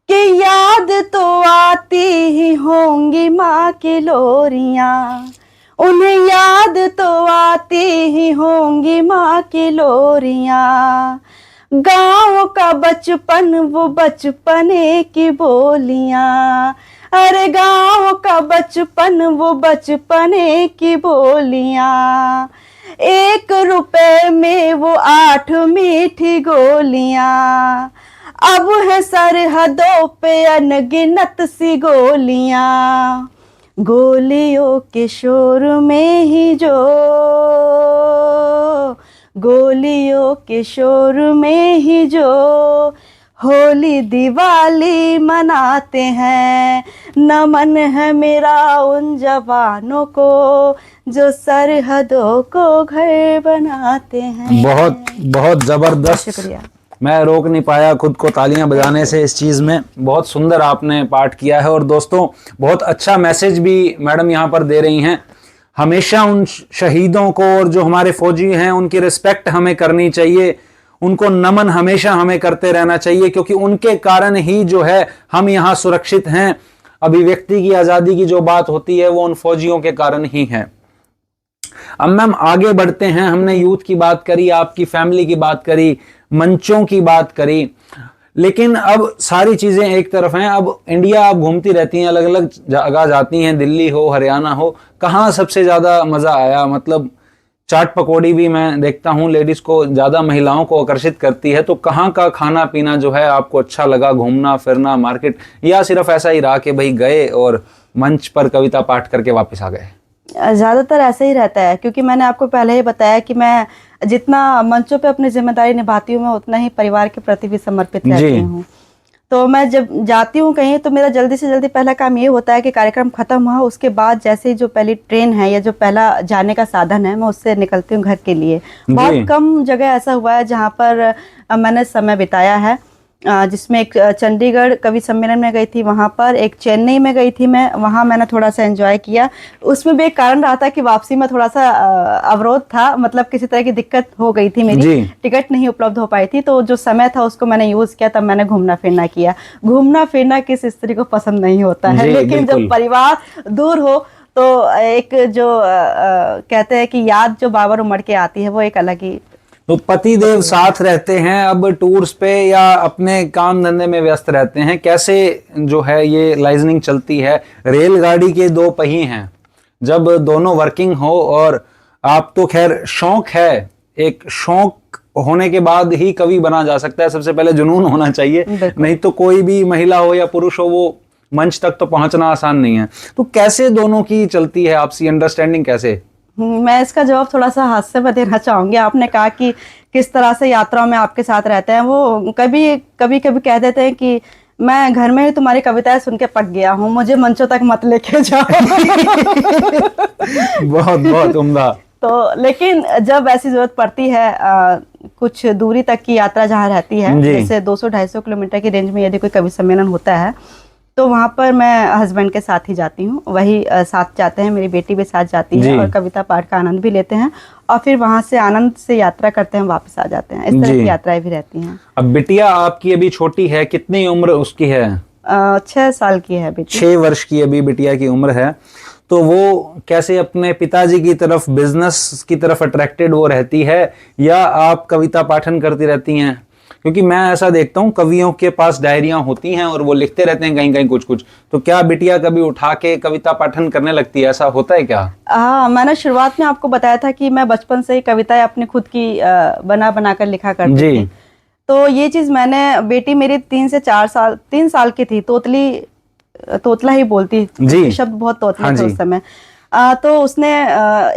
कि याद तो आती ही होंगी माँ की लोरियां, उन्हें याद तो आती ही होंगी माँ की लोरियां, गाँव का बचपन वो बचपने की बोलियां, अरे गाँव का बचपन वो बचपने की बोलियां, 1 रुपए में वो 8 मीठी गोलियां, अब है सरहदों पे अनगिनत सी गोलियां, गोलियों के शोर में ही जो, गोलियों के शोर में ही जो होली दिवाली मनाते हैं। नमन है मेरा उन जवानों को, जो सरहदों को घर बनाते हैं। बहुत बहुत जबरदस्त, शुक्रिया। मैं रोक नहीं पाया खुद को तालियां बजाने से इस चीज़ में। बहुत सुंदर आपने पाठ किया है, और दोस्तों बहुत अच्छा मैसेज भी मैडम यहाँ पर दे रही हैं। हमेशा उन शहीदों को और जो हमारे फौजी हैं उनकी रिस्पेक्ट हमें करनी चाहिए, उनको नमन हमेशा हमें करते रहना चाहिए, क्योंकि उनके कारण ही जो है हम यहाँ सुरक्षित हैं। अभिव्यक्ति की आज़ादी की जो बात होती है वो उन फौजियों के कारण ही है। अब मैम आगे बढ़ते हैं। हमने यूथ की बात करी, आपकी फैमिली की बात करी, मंचों की बात करी, लेकिन अब सारी चीजें एक तरफ हैं। अब इंडिया आप घूमती रहती हैं, अलग अलग जगह जाती हैं, दिल्ली हो हरियाणा हो, कहाँ सबसे ज्यादा मजा आया? मतलब
चाट पकौड़ी भी मैं देखता हूँ लेडीज को, ज्यादा महिलाओं को आकर्षित करती है। तो कहाँ का खाना पीना जो है आपको अच्छा लगा, घूमना फिरना, मार्केट, या सिर्फ ऐसा ही रहा कि भाई गए और मंच पर कविता पाठ करके वापस आ गए?
ज़्यादातर ऐसे ही रहता है, क्योंकि मैंने आपको पहले ही बताया कि मैं जितना मंचों पे अपनी जिम्मेदारी निभाती हूँ, मैं उतना ही परिवार के प्रति भी समर्पित रहती हूँ। तो मैं जब जाती हूँ कहीं, तो मेरा जल्दी से जल्दी पहला काम ये होता है कि कार्यक्रम खत्म हुआ उसके बाद जैसे ही जो पहली ट्रेन है या जो पहला जाने का साधन है, मैं उससे निकलती हूँ घर के लिए। बहुत कम जगह ऐसा हुआ है जहाँ पर मैंने समय बिताया है, जिसमें एक चंडीगढ़ कवि सम्मेलन में गई थी, वहाँ पर एक चेन्नई में गई थी मैं, वहाँ मैंने थोड़ा सा एंजॉय किया। उसमें भी एक कारण रहा था कि वापसी में थोड़ा सा अवरोध था, मतलब किसी तरह की दिक्कत हो गई थी, मेरी टिकट नहीं उपलब्ध हो पाई थी। तो जो समय था उसको मैंने यूज़ किया, तब मैंने घूमना फिरना किया। घूमना फिरना किस स्त्री को पसंद नहीं होता है, लेकिन जब परिवार दूर हो तो एक जो कहते हैं कि याद जो बाबर उमड़ के आती है, वो एक अलग ही।
तो पति देव साथ रहते हैं, अब टूर्स पे या अपने काम धंधे में व्यस्त रहते हैं, कैसे जो है ये लाइजनिंग चलती है? रेलगाड़ी के दो पहिए हैं, जब दोनों वर्किंग हो, और आप तो खैर शौक है, एक शौक होने के बाद ही कवि बना जा सकता है। सबसे पहले जुनून होना चाहिए, नहीं तो कोई भी महिला हो या पुरुष हो, वो मंच तक तो पहुंचना आसान नहीं है। तो कैसे दोनों की चलती है आपसी अंडरस्टैंडिंग कैसे?
मैं इसका जवाब थोड़ा सा हास्य में देना चाहूंगी। आपने कहा कि किस तरह से यात्राओं में आपके साथ रहते हैं, वो कभी कभी कह देते हैं कि मैं घर में ही तुम्हारी कविताएं सुन के पक गया हूँ, मुझे मंचों तक मत लेके जाओ।
बहुत बहुत उम्दा।
तो लेकिन जब ऐसी जरूरत पड़ती है, कुछ दूरी तक की यात्रा जहाँ रहती है, जैसे 200-250 किलोमीटर की रेंज में यदि कोई कवि सम्मेलन होता है, तो वहाँ पर मैं हस्बैंड के साथ ही जाती हूँ। वही साथ जाते हैं, मेरी बेटी भी साथ जाती है, और कविता पाठ का आनंद भी लेते हैं, और फिर वहाँ से आनंद से यात्रा करते हैं, वापस आ जाते हैं। इस तरह की यात्राएं भी रहती हैं।
अब बिटिया आपकी अभी छोटी है, कितनी उम्र उसकी है?
6 साल की है बेटी।
6 वर्ष की अभी बिटिया की उम्र है। तो वो कैसे अपने पिताजी की तरफ, बिजनेस की तरफ अट्रैक्टेड वो रहती है, या आप कविता पाठन करती रहती हैं? क्योंकि मैं ऐसा देखता हूँ कवियों के पास डायरियां होती हैं और वो लिखते रहते हैं कहीं कहीं कुछ कुछ। तो क्या बिटिया कभी उठा के कविता पाठन करने लगती है, ऐसा होता है क्या?
हाँ, मैंने शुरुआत में आपको बताया था कि मैं बचपन से ही कविताएं अपनी खुद की बना बना कर लिखा करती थी। तो ये चीज मैंने, बेटी मेरी 3 साल की थी, तोतला ही बोलती, शब्द बहुत तोतले थे उस समय। तो उसने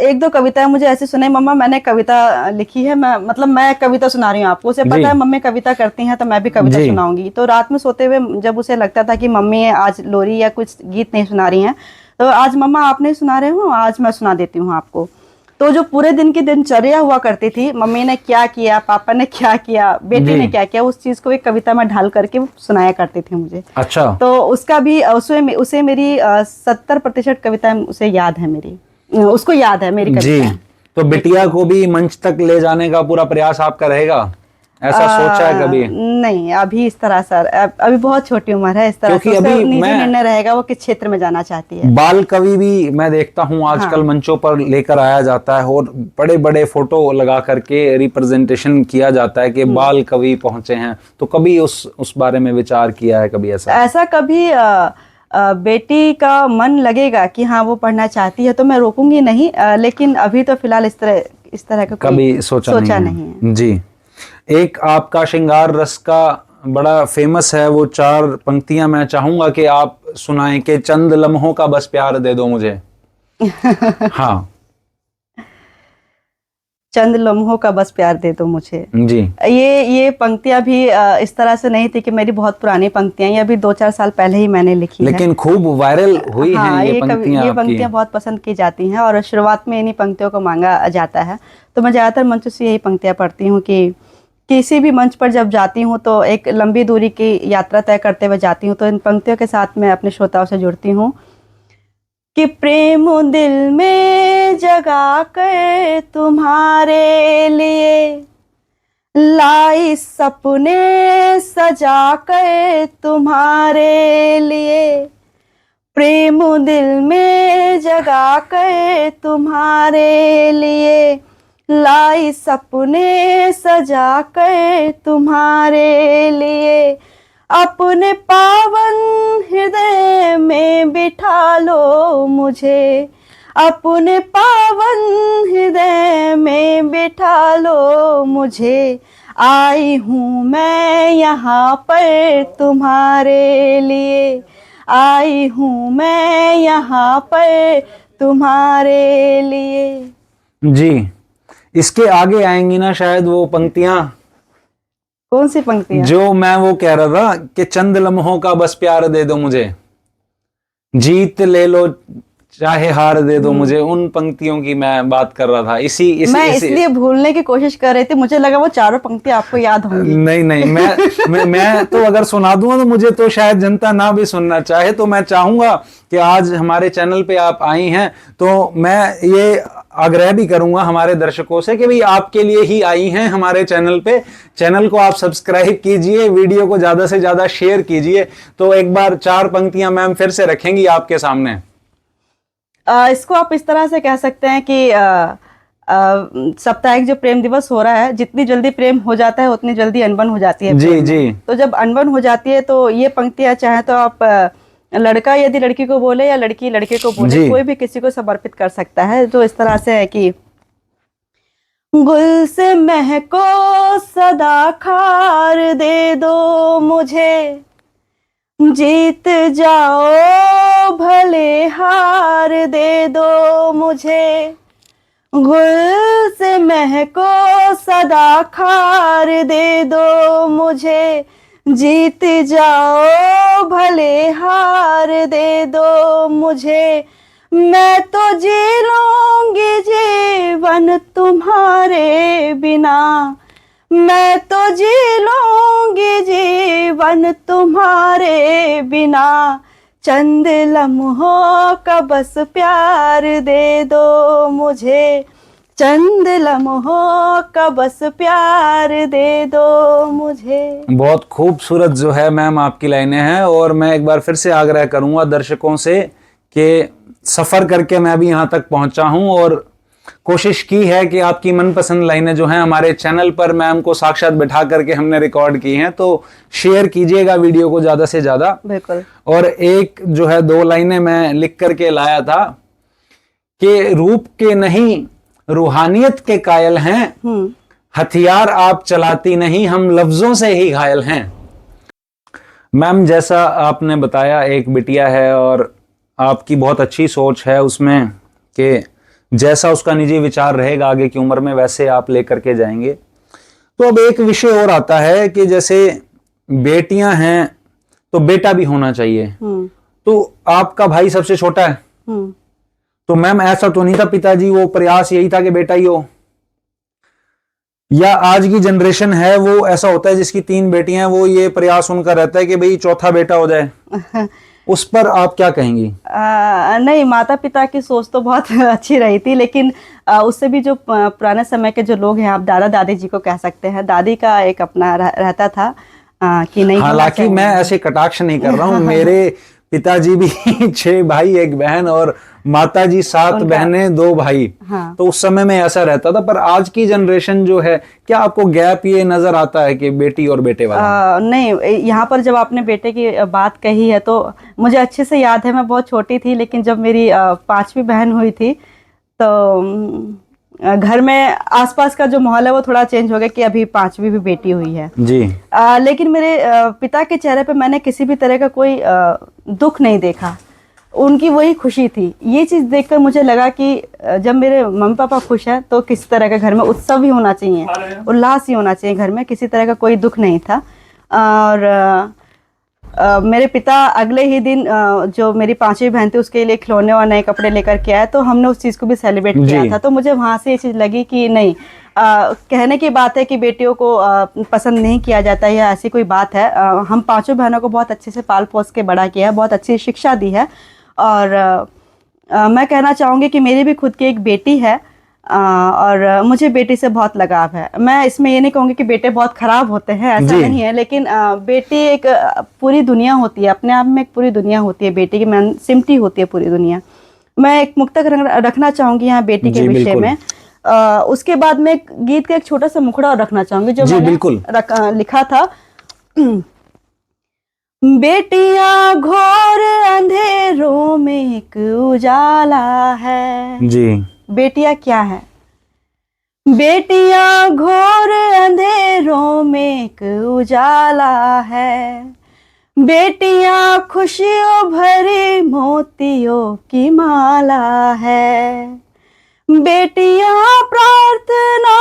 1-2 कविताएं मुझे ऐसी सुनाई, मम्मा मैंने कविता लिखी है, मैं कविता सुना रही हूँ आपको। उसे पता है मम्मी कविता करती हैं, तो मैं भी कविता सुनाऊंगी। तो रात में सोते हुए जब उसे लगता था कि मम्मी आज लोरी या कुछ गीत नहीं सुना रही हैं, तो आज मम्मा आप नहीं सुना रहे हो, आज मैं सुना देती हूँ आपको। तो जो पूरे दिन की दिनचर्या हुआ करती थी, मम्मी ने क्या किया, पापा ने क्या किया, बेटी ने क्या किया, उस चीज को एक कविता में ढाल करके सुनाया करती थी मुझे।
अच्छा।
तो उसका भी उसे मेरी 70% कविताएं उसे याद है, उसको याद है मेरी कविताएं।
तो बिटिया को भी मंच तक ले जाने का पूरा प्रयास आपका रहेगा, ऐसा सोचा है कभी?
नहीं, अभी इस तरह सर, अभी बहुत छोटी उम्र है, इस तरह
क्योंकि अभी
निजी निर्णय रहेगा वो किस क्षेत्र में जाना चाहती है।
बाल कवि भी मैं देखता हूँ आजकल मंचों पर लेकर आया जाता है, और बड़े बड़े फोटो लगा करके रिप्रेजेंटेशन किया जाता है कि बाल कवि पहुंचे हैं। तो कभी उस बारे में विचार किया है कभी? ऐसा
कभी बेटी का मन लगेगा कि हाँ वो पढ़ना चाहती है तो मैं रोकूंगी नहीं, लेकिन अभी तो फिलहाल इस तरह का
कभी सोचा नहीं है। जी। एक आपका श्रृंगार रस का बड़ा फेमस है, वो 4 पंक्तियां मैं चाहूंगा कि आप सुनाएं कि चंद लम्हों का बस प्यार दे दो मुझे। हाँ,
चंद लम्हों का बस प्यार दे दो मुझे
जी।
ये पंक्तियां भी इस तरह से नहीं थी कि मेरी बहुत पुरानी पंक्तियां, ये अभी 2-4 साल पहले ही मैंने लिखी है,
लेकिन खूब वायरल हुई हैं ये
पंक्तियां बहुत पसंद की जाती हैं, और शुरुआत में इन्हीं पंक्तियों को मांगा जाता है। तो मैं ज्यादातर मंच से यही पंक्तियां पढ़ती हूँ कि किसी भी मंच पर जब जाती हूँ तो एक लंबी दूरी की यात्रा तय करते हुए जाती हूँ, तो इन पंक्तियों के साथ मैं अपने श्रोताओं से जुड़ती हूँ कि प्रेम दिल में जगा कर तुम्हारे लिए, लाई सपने सजा कर तुम्हारे लिए, प्रेम दिल में जगा कर तुम्हारे लिए, लाई सपने सजा कर तुम्हारे लिए, अपने पावन हृदय में बिठा लो मुझे, अपने पावन हृदय में बैठा लो मुझे, आई हूँ मैं यहाँ पर तुम्हारे लिए, आई हूँ मैं यहाँ पर तुम्हारे लिए।
जी, इसके आगे आएंगी ना शायद वो पंक्तियां
कौन सी पंक्तियां?
जो मैं वो कह रहा था कि चंद लम्हों का बस प्यार दे दो मुझे, जीत ले लो चाहे हार दे दो मुझे, उन पंक्तियों की मैं बात कर रहा था।
मैं इसलिए भूलने की कोशिश कर रही थी, मुझे लगा वो चारों पंक्तियां आपको याद होंगी।
नहीं नहीं, मैं तो अगर सुना दूंगा तो मुझे तो शायद जनता ना भी सुनना चाहे। तो मैं चाहूंगा कि आज हमारे चैनल पे आप आई हैं तो मैं ये आग्रह भी करूंगा हमारे दर्शकों से कि भाई आपके लिए ही आई हैं हमारे चैनल पे। चैनल को आप सब्सक्राइब कीजिए, वीडियो को ज्यादा से ज्यादा शेयर कीजिए। तो एक बार 4 पंक्तियां मैम फिर से रखेंगी आपके सामने।
इसको आप इस तरह से कह सकते हैं कि साप्ताहिक जो प्रेम दिवस हो रहा है, जितनी जल्दी प्रेम हो जाता है उतनी जल्दी अनबन हो जाती है
जी
प्रेम में।
जी।
तो जब अनबन हो जाती है तो ये पंक्तियां चाहे तो आप लड़का यदि लड़की को बोले या लड़की लड़के को बोले,
जी।
कोई भी किसी को समर्पित कर सकता है। तो इस तरह से है कि गुल से महको सदा खार दे दो मुझे, जीत जाओ भले हार दे दो मुझे, गुल से महको सदा खार दे दो मुझे, जीत जाओ भले हार दे दो मुझे, मैं तो जी लूंगी जीवन तुम्हारे बिना, मैं तो जी लूंगी जीवन तुम्हारे बिना, चंद लम्हों का बस प्यार दे दो मुझे, चंद लम्हों का बस प्यार दे दो मुझे।
बहुत खूबसूरत जो है मैम आपकी लाइनें हैं। और मैं एक बार फिर से आग्रह करूंगा दर्शकों से कि सफर करके मैं भी यहां तक पहुंचा हूं और कोशिश की है कि आपकी मनपसंद लाइनें जो हैं हमारे चैनल पर मैम को साक्षात बिठा करके हमने रिकॉर्ड की हैं। तो शेयर कीजिएगा वीडियो को ज्यादा से ज्यादा।
बिल्कुल।
और एक जो है 2 लाइनें मैं लिख करके लाया था कि रूप के नहीं रूहानियत के कायल हैं, हथियार आप चलाती नहीं हम लफ्जों से ही घायल हैं। मैम जैसा आपने बताया एक बिटिया है और आपकी बहुत अच्छी सोच है उसमें कि जैसा उसका निजी विचार रहेगा आगे की उम्र में वैसे आप लेकर के जाएंगे। तो अब एक विषय और आता है कि जैसे बेटियां हैं तो बेटा भी होना चाहिए। तो आपका भाई सबसे छोटा है, तो मैम ऐसा तो नहीं था पिताजी वो प्रयास यही था कि बेटा ही हो, या आज की जनरेशन है वो ऐसा होता है जिसकी 3 बेटियां हैं वो ये प्रयास उनका रहता है कि भाई चौथा बेटा हो जाए। उस पर आप क्या कहेंगी?
नहीं, माता पिता की सोच तो बहुत अच्छी रही थी, लेकिन उससे भी जो पुराने समय के जो लोग हैं, आप दादा दादी जी को कह सकते हैं, दादी का एक अपना रहता था कि नहीं।
हालांकि मैं ऐसे कटाक्ष नहीं कर रहा हूँ, मेरे पिताजी भी 6 भाई 1 बहन और माताजी 7 बहनें 2 भाई। हाँ। तो उस समय में ऐसा रहता था। पर आज की जनरेशन जो है, क्या आपको गैप ये नजर आता है कि बेटी और बेटे वाला?
नहीं, यहाँ पर जब आपने बेटे की बात कही है तो मुझे अच्छे से याद है, मैं बहुत छोटी थी, लेकिन जब मेरी 5वीं बहन हुई थी तो घर में आसपास का जो माहौल है वो थोड़ा चेंज हो गया कि अभी 5वीं भी बेटी हुई है
जी।
लेकिन मेरे पिता के चेहरे पे मैंने किसी भी तरह का कोई दुख नहीं देखा, उनकी वही खुशी थी। ये चीज़ देखकर मुझे लगा कि जब मेरे मम्मी पापा खुश हैं तो किसी तरह का घर में उत्सव ही होना चाहिए, उल्लास ही होना चाहिए घर में, किसी तरह का कोई दुख नहीं था। और मेरे पिता अगले ही दिन जो मेरी 5वीं बहन थी उसके लिए खिलौने और नए कपड़े लेकर के आए, तो हमने उस चीज़ को भी सेलिब्रेट किया था। तो मुझे वहाँ से ये चीज़ लगी कि नहीं, कहने की बात है कि बेटियों को पसंद नहीं किया जाता है या ऐसी कोई बात है। हम 5 बहनों को बहुत अच्छे से पाल पोस के बड़ा किया है, बहुत अच्छी शिक्षा दी है। और मैं कहना चाहूँगी कि मेरी भी खुद की एक बेटी है और मुझे बेटी से बहुत लगाव है। मैं इसमें ये नहीं कहूँगी कि बेटे बहुत ख़राब होते हैं, ऐसा नहीं है, लेकिन बेटी एक पूरी दुनिया होती है, अपने आप में एक पूरी दुनिया होती है बेटी की, मैं सिमटी होती है पूरी दुनिया। मैं एक मुक्तक रखना चाहूँगी यहाँ बेटी के विषय में। उसके बाद में गीत का एक छोटा सा मुखड़ा और रखना चाहूँगी जो मैंने लिखा था। बेटियां घोर अंधेरों में एक उजाला है जी। बेटियां क्या है? बेटियां घोर अंधेरों में एक उजाला है, बेटियां खुशियों भरी मोतियों की माला है, बेटियां प्रार्थना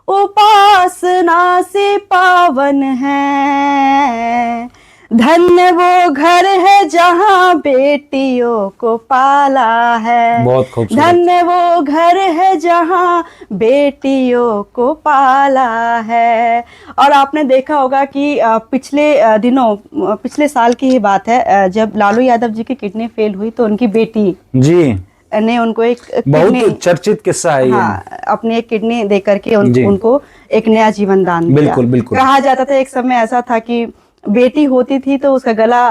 उपासना से पावन है, धन्य वो घर है जहाँ बेटियों को पाला है।
बहुत खूबसूरत।
धन्य वो घर है जहाँ बेटियों को पाला है। और आपने देखा होगा कि पिछले दिनों, पिछले साल की ही बात है, जब लालू यादव जी की किडनी फेल हुई तो उनकी बेटी
जी
ने उनको एक
बहुत चर्चित किस्सा है ये।
हाँ, अपनी एक किडनी दे करके उनको एक नया जीवन दान दिया।
बिल्कुल बिल्कुल।
कहा जाता था एक समय ऐसा था कि बेटी होती थी तो उसका गला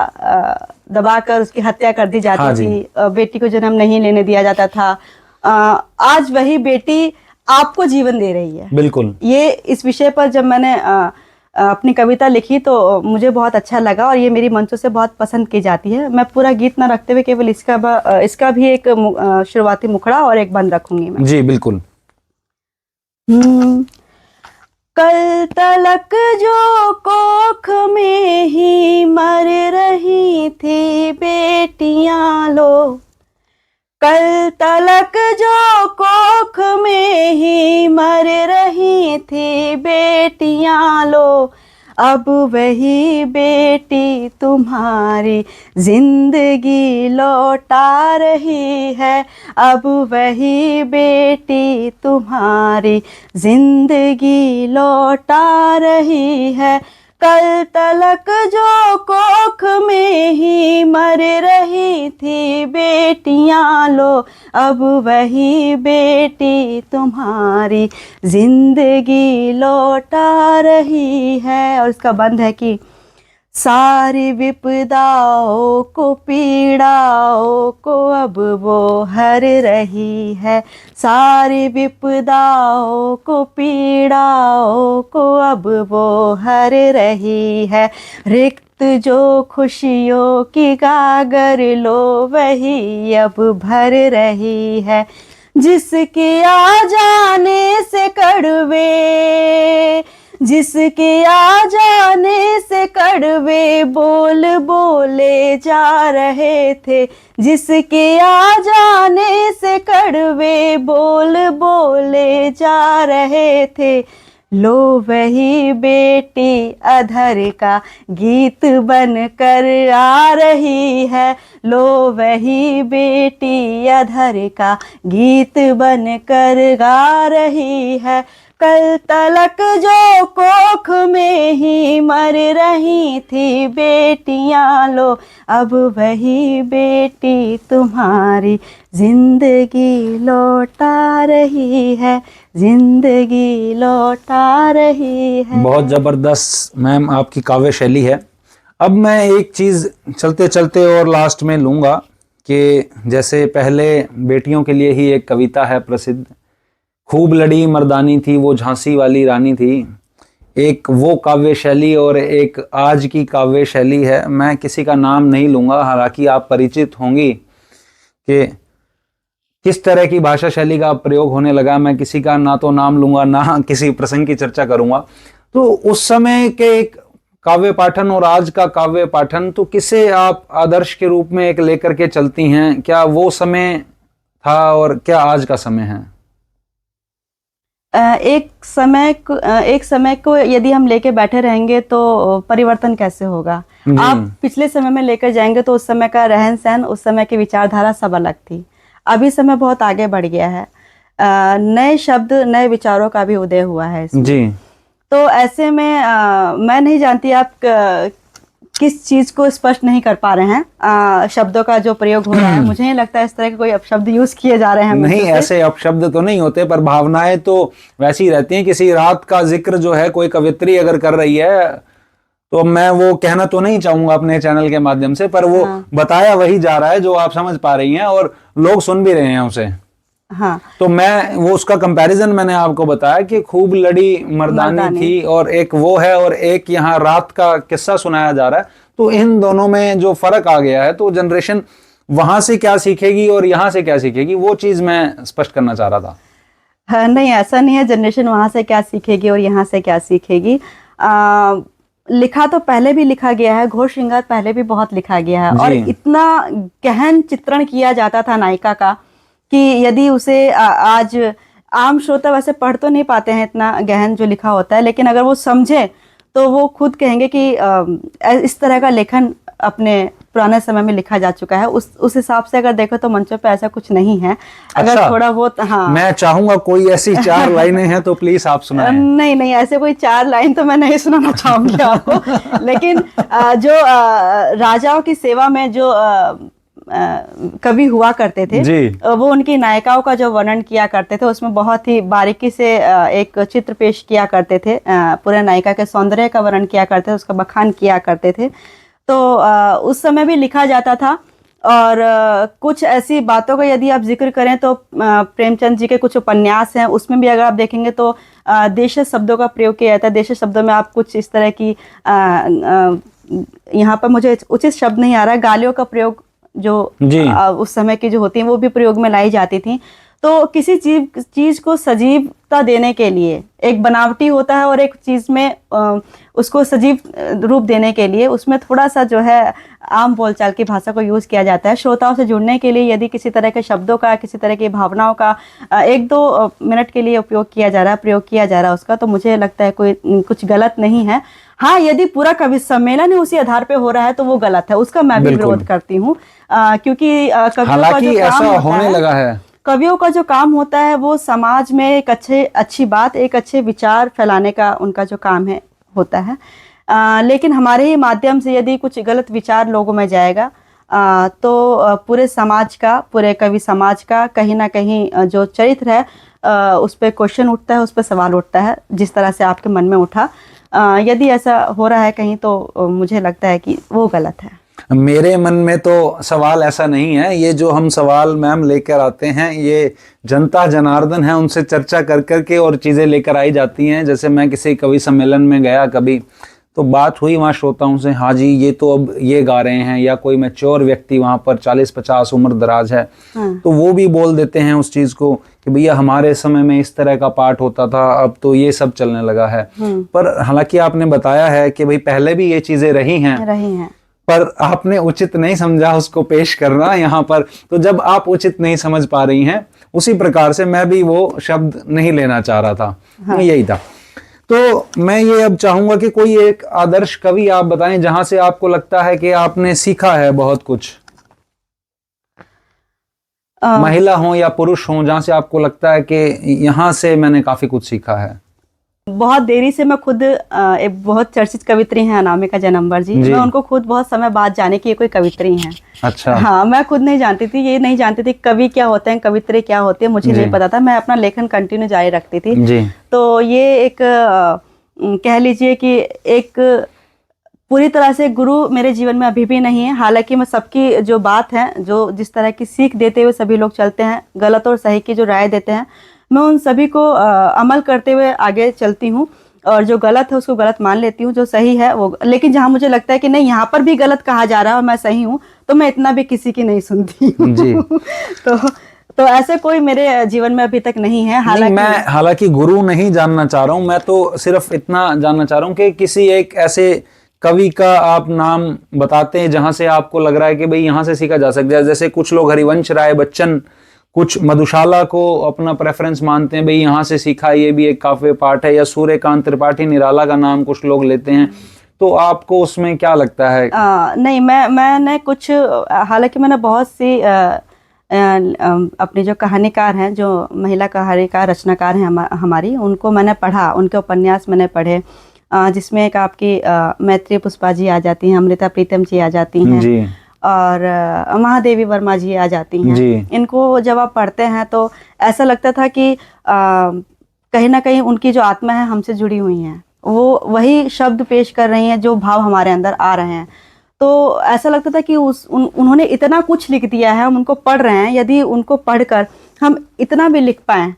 दबाकर उसकी हत्या कर दी जाती
हाँ
थी, बेटी को जन्म नहीं लेने दिया जाता था। आज वही बेटी आपको जीवन दे रही है।
बिल्कुल।
ये इस विषय पर जब मैंने अपनी कविता लिखी तो मुझे बहुत अच्छा लगा और ये मेरी मंचों से बहुत पसंद की जाती है। मैं पूरा गीत ना रखते हुए केवल इसका भी एक शुरुआती मुखड़ा और एक बंद रखूंगी मैं।
जी बिल्कुल।
कल तलक जो कोख में ही मर रही थी बेटियां लो, कल तलक जो कोख में ही मर रही थी बेटियां लो, अब वही बेटी तुम्हारी जिंदगी लौटा रही है, अब वही बेटी तुम्हारी जिंदगी लौटा रही है। कल तलक जो कोख में ही मर रही थी बेटियां लो, अब वही बेटी तुम्हारी जिंदगी लौटा रही है। और इसका बंद है कि सारी विपदाओं को पीड़ाओं को अब वो हर रही है, सारी विपदाओं को पीड़ाओं को अब वो हर रही है। रिक्त जो खुशियों की गागर लो वही अब भर रही है, जिसके आ जाने से कड़वे, जिसके आ जाने से कड़वे बोल बोले जा रहे थे, जिसके आ जाने से कड़वे बोल बोले जा रहे थे, लो वही बेटी अधर का गीत बन कर आ रही है, लो वही बेटी अधर का गीत बन कर गा रही है। कल तलक जो कोख में ही मर रही थी बेटियां लो, अब वही बेटी तुम्हारी जिंदगी लौटा रही है, जिंदगी लौटा रही है।
बहुत जबरदस्त मैम आपकी काव्य शैली है। अब मैं एक चीज चलते चलते और लास्ट में लूंगा कि जैसे पहले बेटियों के लिए ही एक कविता है प्रसिद्ध, खूब लड़ी मर्दानी थी वो झांसी वाली रानी थी, एक वो काव्य शैली और एक आज की काव्य शैली है। मैं किसी का नाम नहीं लूंगा, हालांकि आप परिचित होंगी कि किस तरह की भाषा शैली का प्रयोग होने लगा। मैं किसी का ना तो नाम लूंगा ना किसी प्रसंग की चर्चा करूंगा। तो उस समय के एक काव्य पाठन और आज का काव्य पाठन, तो किसे आप आदर्श के रूप में एक लेकर के चलती हैं? क्या वो समय था और क्या आज का समय है?
एक समय को यदि हम लेके बैठे रहेंगे तो परिवर्तन कैसे होगा। आप पिछले समय में लेकर जाएंगे तो उस समय का रहन सहन, उस समय की विचारधारा सब अलग थी। अभी समय बहुत आगे बढ़ गया है, नए शब्द नए विचारों का भी उदय हुआ है इसमें। जी। तो ऐसे में मैं नहीं जानती आप किस चीज को स्पष्ट नहीं कर पा रहे हैं। शब्दों का जो प्रयोग हो रहा है, मुझे नहीं लगता इस तरह के कोई अपशब्द यूज किए जा रहे हैं।
नहीं, ऐसे अपशब्द तो नहीं होते, पर भावनाएं तो वैसी रहती हैं। किसी रात का जिक्र जो है कोई कवित्री अगर कर रही है तो मैं वो कहना तो नहीं चाहूंगा अपने चैनल के माध्यम से, पर वो बताया वही जा रहा है जो आप समझ पा रही हैं और लोग सुन भी रहे हैं उसे। हाँ। तो मैं वो उसका कंपैरिजन मैंने आपको बताया कि खूब लड़ी मर्दानी थी और एक वो है और एक यहाँ रात का किस्सा सुनाया जा रहा है। तो इन दोनों में जो फर्क आ गया है, तो जनरेशन वहां से क्या सीखेगी और यहाँ से क्या सीखेगी, वो चीज मैं स्पष्ट करना चाह रहा था।
हाँ, नहीं ऐसा नहीं है, जनरेशन वहाँ से क्या सीखेगी और यहाँ से क्या सीखेगी। लिखा तो पहले भी लिखा गया है, घोर श्रृंगार पहले भी बहुत लिखा गया है, और
जी।
इतना गहन चित्रण किया जाता था नायिका का कि यदि उसे आज आम श्रोता वैसे पढ़ तो नहीं पाते हैं इतना गहन जो लिखा होता है, लेकिन अगर वो समझे तो वो खुद कहेंगे कि इस तरह का लेखन अपने पुराने समय में लिखा जा चुका है। उस हिसाब से अगर देखो तो मंचों पे ऐसा कुछ नहीं है। अगर
अच्छा,
थोड़ा बहुत, हाँ, मैं
चाहूंगा कोई ऐसी 4 लाइनें हैं तो प्लीज आप सुनाएं।
नहीं नहीं, ऐसे कोई 4 लाइन तो मैं नहीं सुनाना चाहूंगी आपको। लेकिन जो राजाओं की सेवा में जो कवि हुआ करते थे
जी।
वो उनकी नायिकाओं का जो वर्णन किया करते थे उसमें बहुत ही बारीकी से एक चित्र पेश किया करते थे, पूरे नायिका के सौंदर्य का वर्णन किया करते थे, उसका बखान किया करते थे। तो उस समय भी लिखा जाता था। और कुछ ऐसी बातों का यदि आप जिक्र करें तो प्रेमचंद जी के कुछ उपन्यास हैं, उसमें भी अगर आप देखेंगे तो देशज शब्दों का प्रयोग किया जाता है। देशज शब्दों में आप कुछ इस तरह की यहाँ पर मुझे उचित शब्द नहीं आ रहा, गालियों का प्रयोग जो उस समय की जो होती हैं वो भी प्रयोग में लाई जाती थी। तो किसी चीज को सजीवता देने के लिए एक बनावटी होता है और एक चीज में उसको सजीव रूप देने के लिए उसमें थोड़ा सा जो है आम बोलचाल की भाषा को यूज किया जाता है। श्रोताओं से जुड़ने के लिए यदि किसी तरह के शब्दों का, किसी तरह की भावनाओं का 1-2 मिनट के लिए उपयोग किया जा रहा है, प्रयोग किया जा रहा है उसका, तो मुझे लगता है कोई कुछ गलत नहीं है। हाँ, यदि पूरा कवि सम्मेलन ही उसी आधार पे हो रहा है तो वो गलत है, उसका मैं भी विरोध करती हूँ। क्योंकि
हालांकि ऐसा होने लगा है,
कवियों का जो काम होता है वो समाज में एक अच्छी बात, एक अच्छे विचार फैलाने का उनका जो काम है होता है। लेकिन हमारे ही माध्यम से यदि कुछ गलत विचार लोगों में जाएगा तो पूरे समाज का, पूरे कवि समाज का कहीं ना कहीं जो चरित्र है उस पर क्वेश्चन उठता है, उस पर सवाल उठता है, जिस तरह से आपके मन में उठा। यदि ऐसा हो रहा है कहीं तो मुझे लगता है कि वो गलत है।
मेरे मन में तो सवाल ऐसा नहीं है। ये जो हम सवाल मैम लेकर आते हैं ये जनता जनार्दन है, उनसे चर्चा कर करके और चीज़ें लेकर आई जाती हैं। जैसे मैं किसी कवि सम्मेलन में गया कभी, तो बात हुई वहाँ श्रोताओं से, हाँ जी ये तो अब ये गा रहे हैं, या कोई मैच्योर व्यक्ति वहाँ पर 40-50 उम्र दराज है तो वो भी बोल देते हैं उस चीज़ को कि भैया हमारे समय में इस तरह का पाठ होता था, अब तो ये सब चलने लगा है। पर हालांकि आपने बताया है कि भाई पहले भी ये चीज़ें रही हैं पर आपने उचित नहीं समझा उसको पेश करना यहाँ पर। तो जब आप उचित नहीं समझ पा रही हैं, उसी प्रकार से मैं भी वो शब्द नहीं लेना चाह रहा था। यही था। तो मैं ये अब चाहूंगा कि कोई एक आदर्श कवि आप बताएं जहां से आपको लगता है कि आपने सीखा है बहुत कुछ, महिला हो या पुरुष हो, जहां से आपको लगता है कि यहाँ से मैंने काफी कुछ सीखा है।
बहुत देरी से मैं खुद एक बहुत चर्चित कवित्री हैं अनामिका जयनंबर जी, मैं उनको खुद बहुत समय बाद जाने की कोई कवित्री हैं।
अच्छा।
हाँ, मैं खुद नहीं जानती थी, ये नहीं जानती थी कवि क्या होते हैं, कवित्री क्या होती है, मुझे नहीं पता था। मैं अपना लेखन कंटिन्यू जारी रखती थी जी। तो ये एक कह लीजिए कि एक पूरी तरह से गुरु मेरे जीवन में अभी भी नहीं है। हालांकि मैं सबकी जो बात है, जो जिस तरह की सीख देते हुए सभी लोग चलते हैं, गलत और सही की जो राय देते हैं, मैं उन सभी को अमल करते हुए आगे चलती हूँ, और जो गलत है उसको गलत मान लेती हूँ, जो सही है वो। लेकिन जहाँ मुझे लगता है कि नहीं यहाँ पर भी गलत कहा जा रहा है और मैं सही हूँ, तो मैं इतना भी किसी की नहीं सुनती हूँ जी। तो ऐसे कोई मेरे जीवन में अभी तक नहीं है।
हालांकि गुरु नहीं जानना चाह रहा हूँ मैं, तो सिर्फ इतना जानना चाह रहा हूँ कि किसी एक ऐसे कवि का आप नाम बताते हैं जहां से आपको लग रहा है कि भाई यहाँ से सीखा जा सकता है। जैसे कुछ लोग हरिवंश राय बच्चन, कुछ मधुशाला को अपना प्रेफरेंस मानते हैं, भाई यहाँ से सीखा, ये भी एक काव्य पाठ है, या सूर्यकांत त्रिपाठी निराला का नाम कुछ लोग लेते हैं। तो आपको उसमें क्या लगता है?
नहीं, मैंने कुछ, हालांकि मैंने बहुत सी अपनी जो कहानीकार हैं, जो महिला कहानीकार रचनाकार हैं हमारी, उनको मैंने पढ़ा, उनके उपन्यास मैंने पढ़े, जिसमें एक आपकी मैत्री पुष्पा जी आ जाती हैं, अमृता प्रीतम जी आ जाती हैं जी। और महादेवी वर्मा जी आ जाती हैं जी। इनको जब आप पढ़ते हैं तो ऐसा लगता था कि कहीं ना कहीं उनकी जो आत्मा है हमसे जुड़ी हुई हैं, वो वही शब्द पेश कर रही हैं जो भाव हमारे अंदर आ रहे हैं। तो ऐसा लगता था कि उन्होंने इतना कुछ लिख दिया है, हम उनको पढ़ रहे हैं, यदि उनको पढ़कर हम इतना भी लिख पाएँ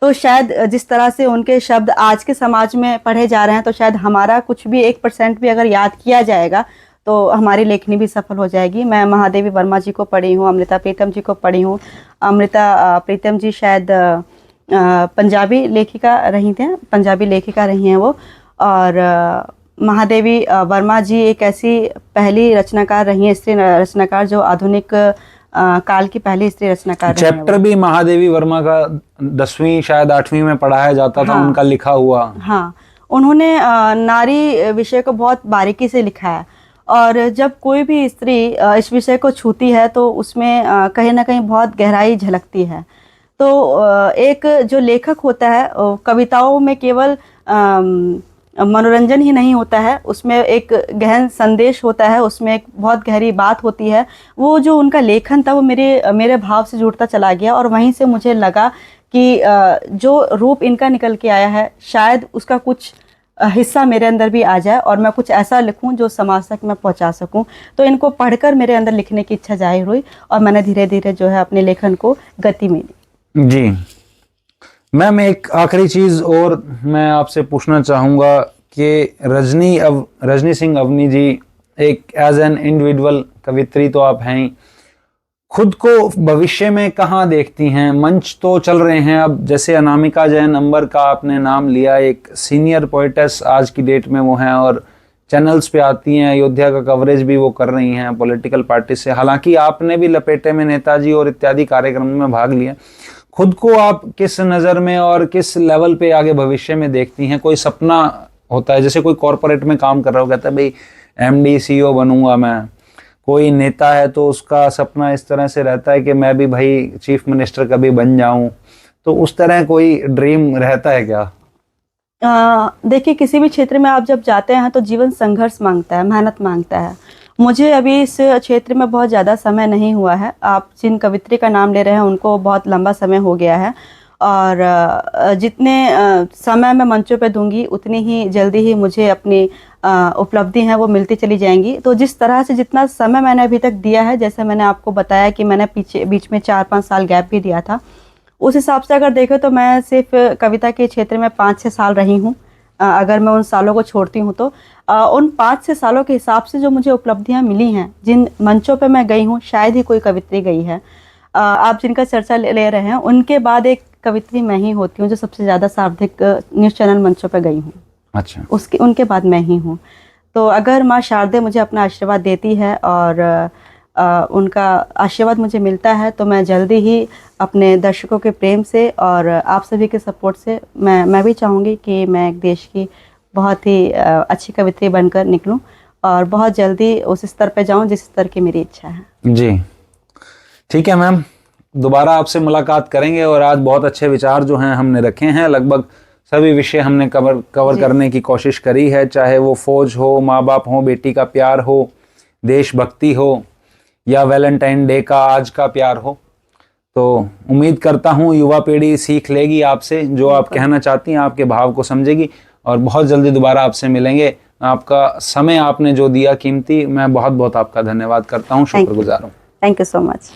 तो शायद जिस तरह से उनके शब्द आज के समाज में पढ़े जा रहे हैं, तो शायद हमारा कुछ भी 1% भी अगर याद किया जाएगा तो हमारी लेखनी भी सफल हो जाएगी। मैं महादेवी वर्मा जी को पढ़ी हूँ, अमृता प्रीतम जी को पढ़ी हूँ। अमृता प्रीतम जी शायद पंजाबी लेखिका रही थे, पंजाबी लेखिका रही हैं वो। और महादेवी वर्मा जी एक ऐसी पहली रचनाकार रही हैं, स्त्री रचनाकार, जो आधुनिक काल की पहली स्त्री रचनाकार रही हैं वो।
चैप्टर भी महादेवी वर्मा का 10वीं शायद 8वीं में पढ़ाया जाता था,
हाँ।
उनका लिखा हुआ।
हाँ, उन्होंने नारी विषय को बहुत बारीकी से लिखा है, और जब कोई भी स्त्री इस विषय को छूती है तो उसमें कहीं ना कहीं बहुत गहराई झलकती है। तो एक जो लेखक होता है, कविताओं में केवल मनोरंजन ही नहीं होता है, उसमें एक गहन संदेश होता है, उसमें एक बहुत गहरी बात होती है। वो जो उनका लेखन था वो मेरे भाव से जुड़ता चला गया, और वहीं से मुझे लगा कि जो रूप इनका निकल के आया है, शायद उसका कुछ हिस्सा मेरे अंदर भी आ जाए और मैं कुछ ऐसा लिखूं जो समाज तक मैं पहुंचा सकूं। तो इनको पढ़कर मेरे अंदर लिखने की इच्छा जाहिर हुई, और मैंने धीरे धीरे जो है अपने लेखन को गति मिली।
जी मैम, एक आखिरी चीज और मैं आपसे पूछना चाहूँगा कि रजनी सिंह अवनी जी एक एज एन इंडिविजुअल कवित्री तो आप हैं ही, खुद को भविष्य में कहाँ देखती हैं? मंच तो चल रहे हैं अब, जैसे अनामिका जैन अंबर का आपने नाम लिया, एक सीनियर पोइटेस आज की डेट में वो हैं, और चैनल्स पे आती हैं, अयोध्या का कवरेज भी वो कर रही हैं पॉलिटिकल पार्टी से। हालांकि आपने भी लपेटे में नेताजी और इत्यादि कार्यक्रम में भाग लिया। खुद को आप किस नज़र में और किस लेवल पे आगे भविष्य में देखती हैं? कोई सपना होता है, जैसे कोई कॉरपोरेट में काम कर रहा हो, कहता है भाई MD CEO बनूंगा मैं। कोई नेता है तो उसका सपना इस तरह से रहता है कि मैं भी भाई चीफ मिनिस्टर कभी बन जाऊं। तो उस तरह कोई ड्रीम रहता है क्या?
देखिए, किसी भी क्षेत्र में आप जब जाते हैं तो जीवन संघर्ष मांगता है, मेहनत मांगता है। मुझे अभी इस क्षेत्र में बहुत ज़्यादा समय नहीं हुआ है। आप जिन कवित्री का नाम ले रहे हैं उनको बहुत लंबा समय हो गया है, और जितने समय मैं मंचों पे दूंगी उतनी ही जल्दी ही मुझे अपनी उपलब्धि हैं वो मिलती चली जाएंगी। तो जिस तरह से जितना समय मैंने अभी तक दिया है, जैसे मैंने आपको बताया कि मैंने बीच में 4-5 साल गैप भी दिया था, उस हिसाब से अगर देखें तो मैं सिर्फ कविता के क्षेत्र में 5-6 साल रही हूँ। अगर मैं उन सालों को छोड़ती हूँ तो उन 5-6 सालों के हिसाब से जो मुझे उपलब्धियाँ मिली हैं, जिन मंचों पे मैं गई हूँ, शायद ही कोई कवित्री गई है। आप जिनका चर्चा ले रहे हैं, उनके बाद एक कवित्री मैं ही होती हूँ जो सबसे ज़्यादा सर्वाधिक न्यूज़ चैनल मंचों पे गई हूँ।
अच्छा।
उनके बाद मैं ही हूँ। तो अगर माँ शारदे मुझे अपना आशीर्वाद देती है और उनका आशीर्वाद मुझे मिलता है, तो मैं जल्दी ही अपने दर्शकों के प्रेम से और आप सभी के सपोर्ट से मैं भी चाहूँगी कि मैं एक देश की बहुत ही अच्छी कवित्री बनकर निकलूँ, और बहुत जल्दी उस स्तर पे जाऊँ जिस स्तर की मेरी इच्छा है।
जी ठीक है मैम, दोबारा आपसे मुलाकात करेंगे। और आज बहुत अच्छे विचार जो हैं हमने रखे हैं, लगभग सभी विषय हमने कवर करने की कोशिश करी है, चाहे वो फौज हो, माँ बाप हो, बेटी का प्यार हो, देशभक्ति हो, या वैलेंटाइन डे का आज का प्यार हो। तो उम्मीद करता हूँ युवा पीढ़ी सीख लेगी आपसे, जो आप कहना चाहती हैं, आपके भाव को समझेगी, और बहुत जल्दी दोबारा आपसे मिलेंगे। आपका समय आपने जो दिया कीमती, मैं बहुत बहुत आपका धन्यवाद करता हूँ, शुक्रगुजार हूँ।
Thank you so much.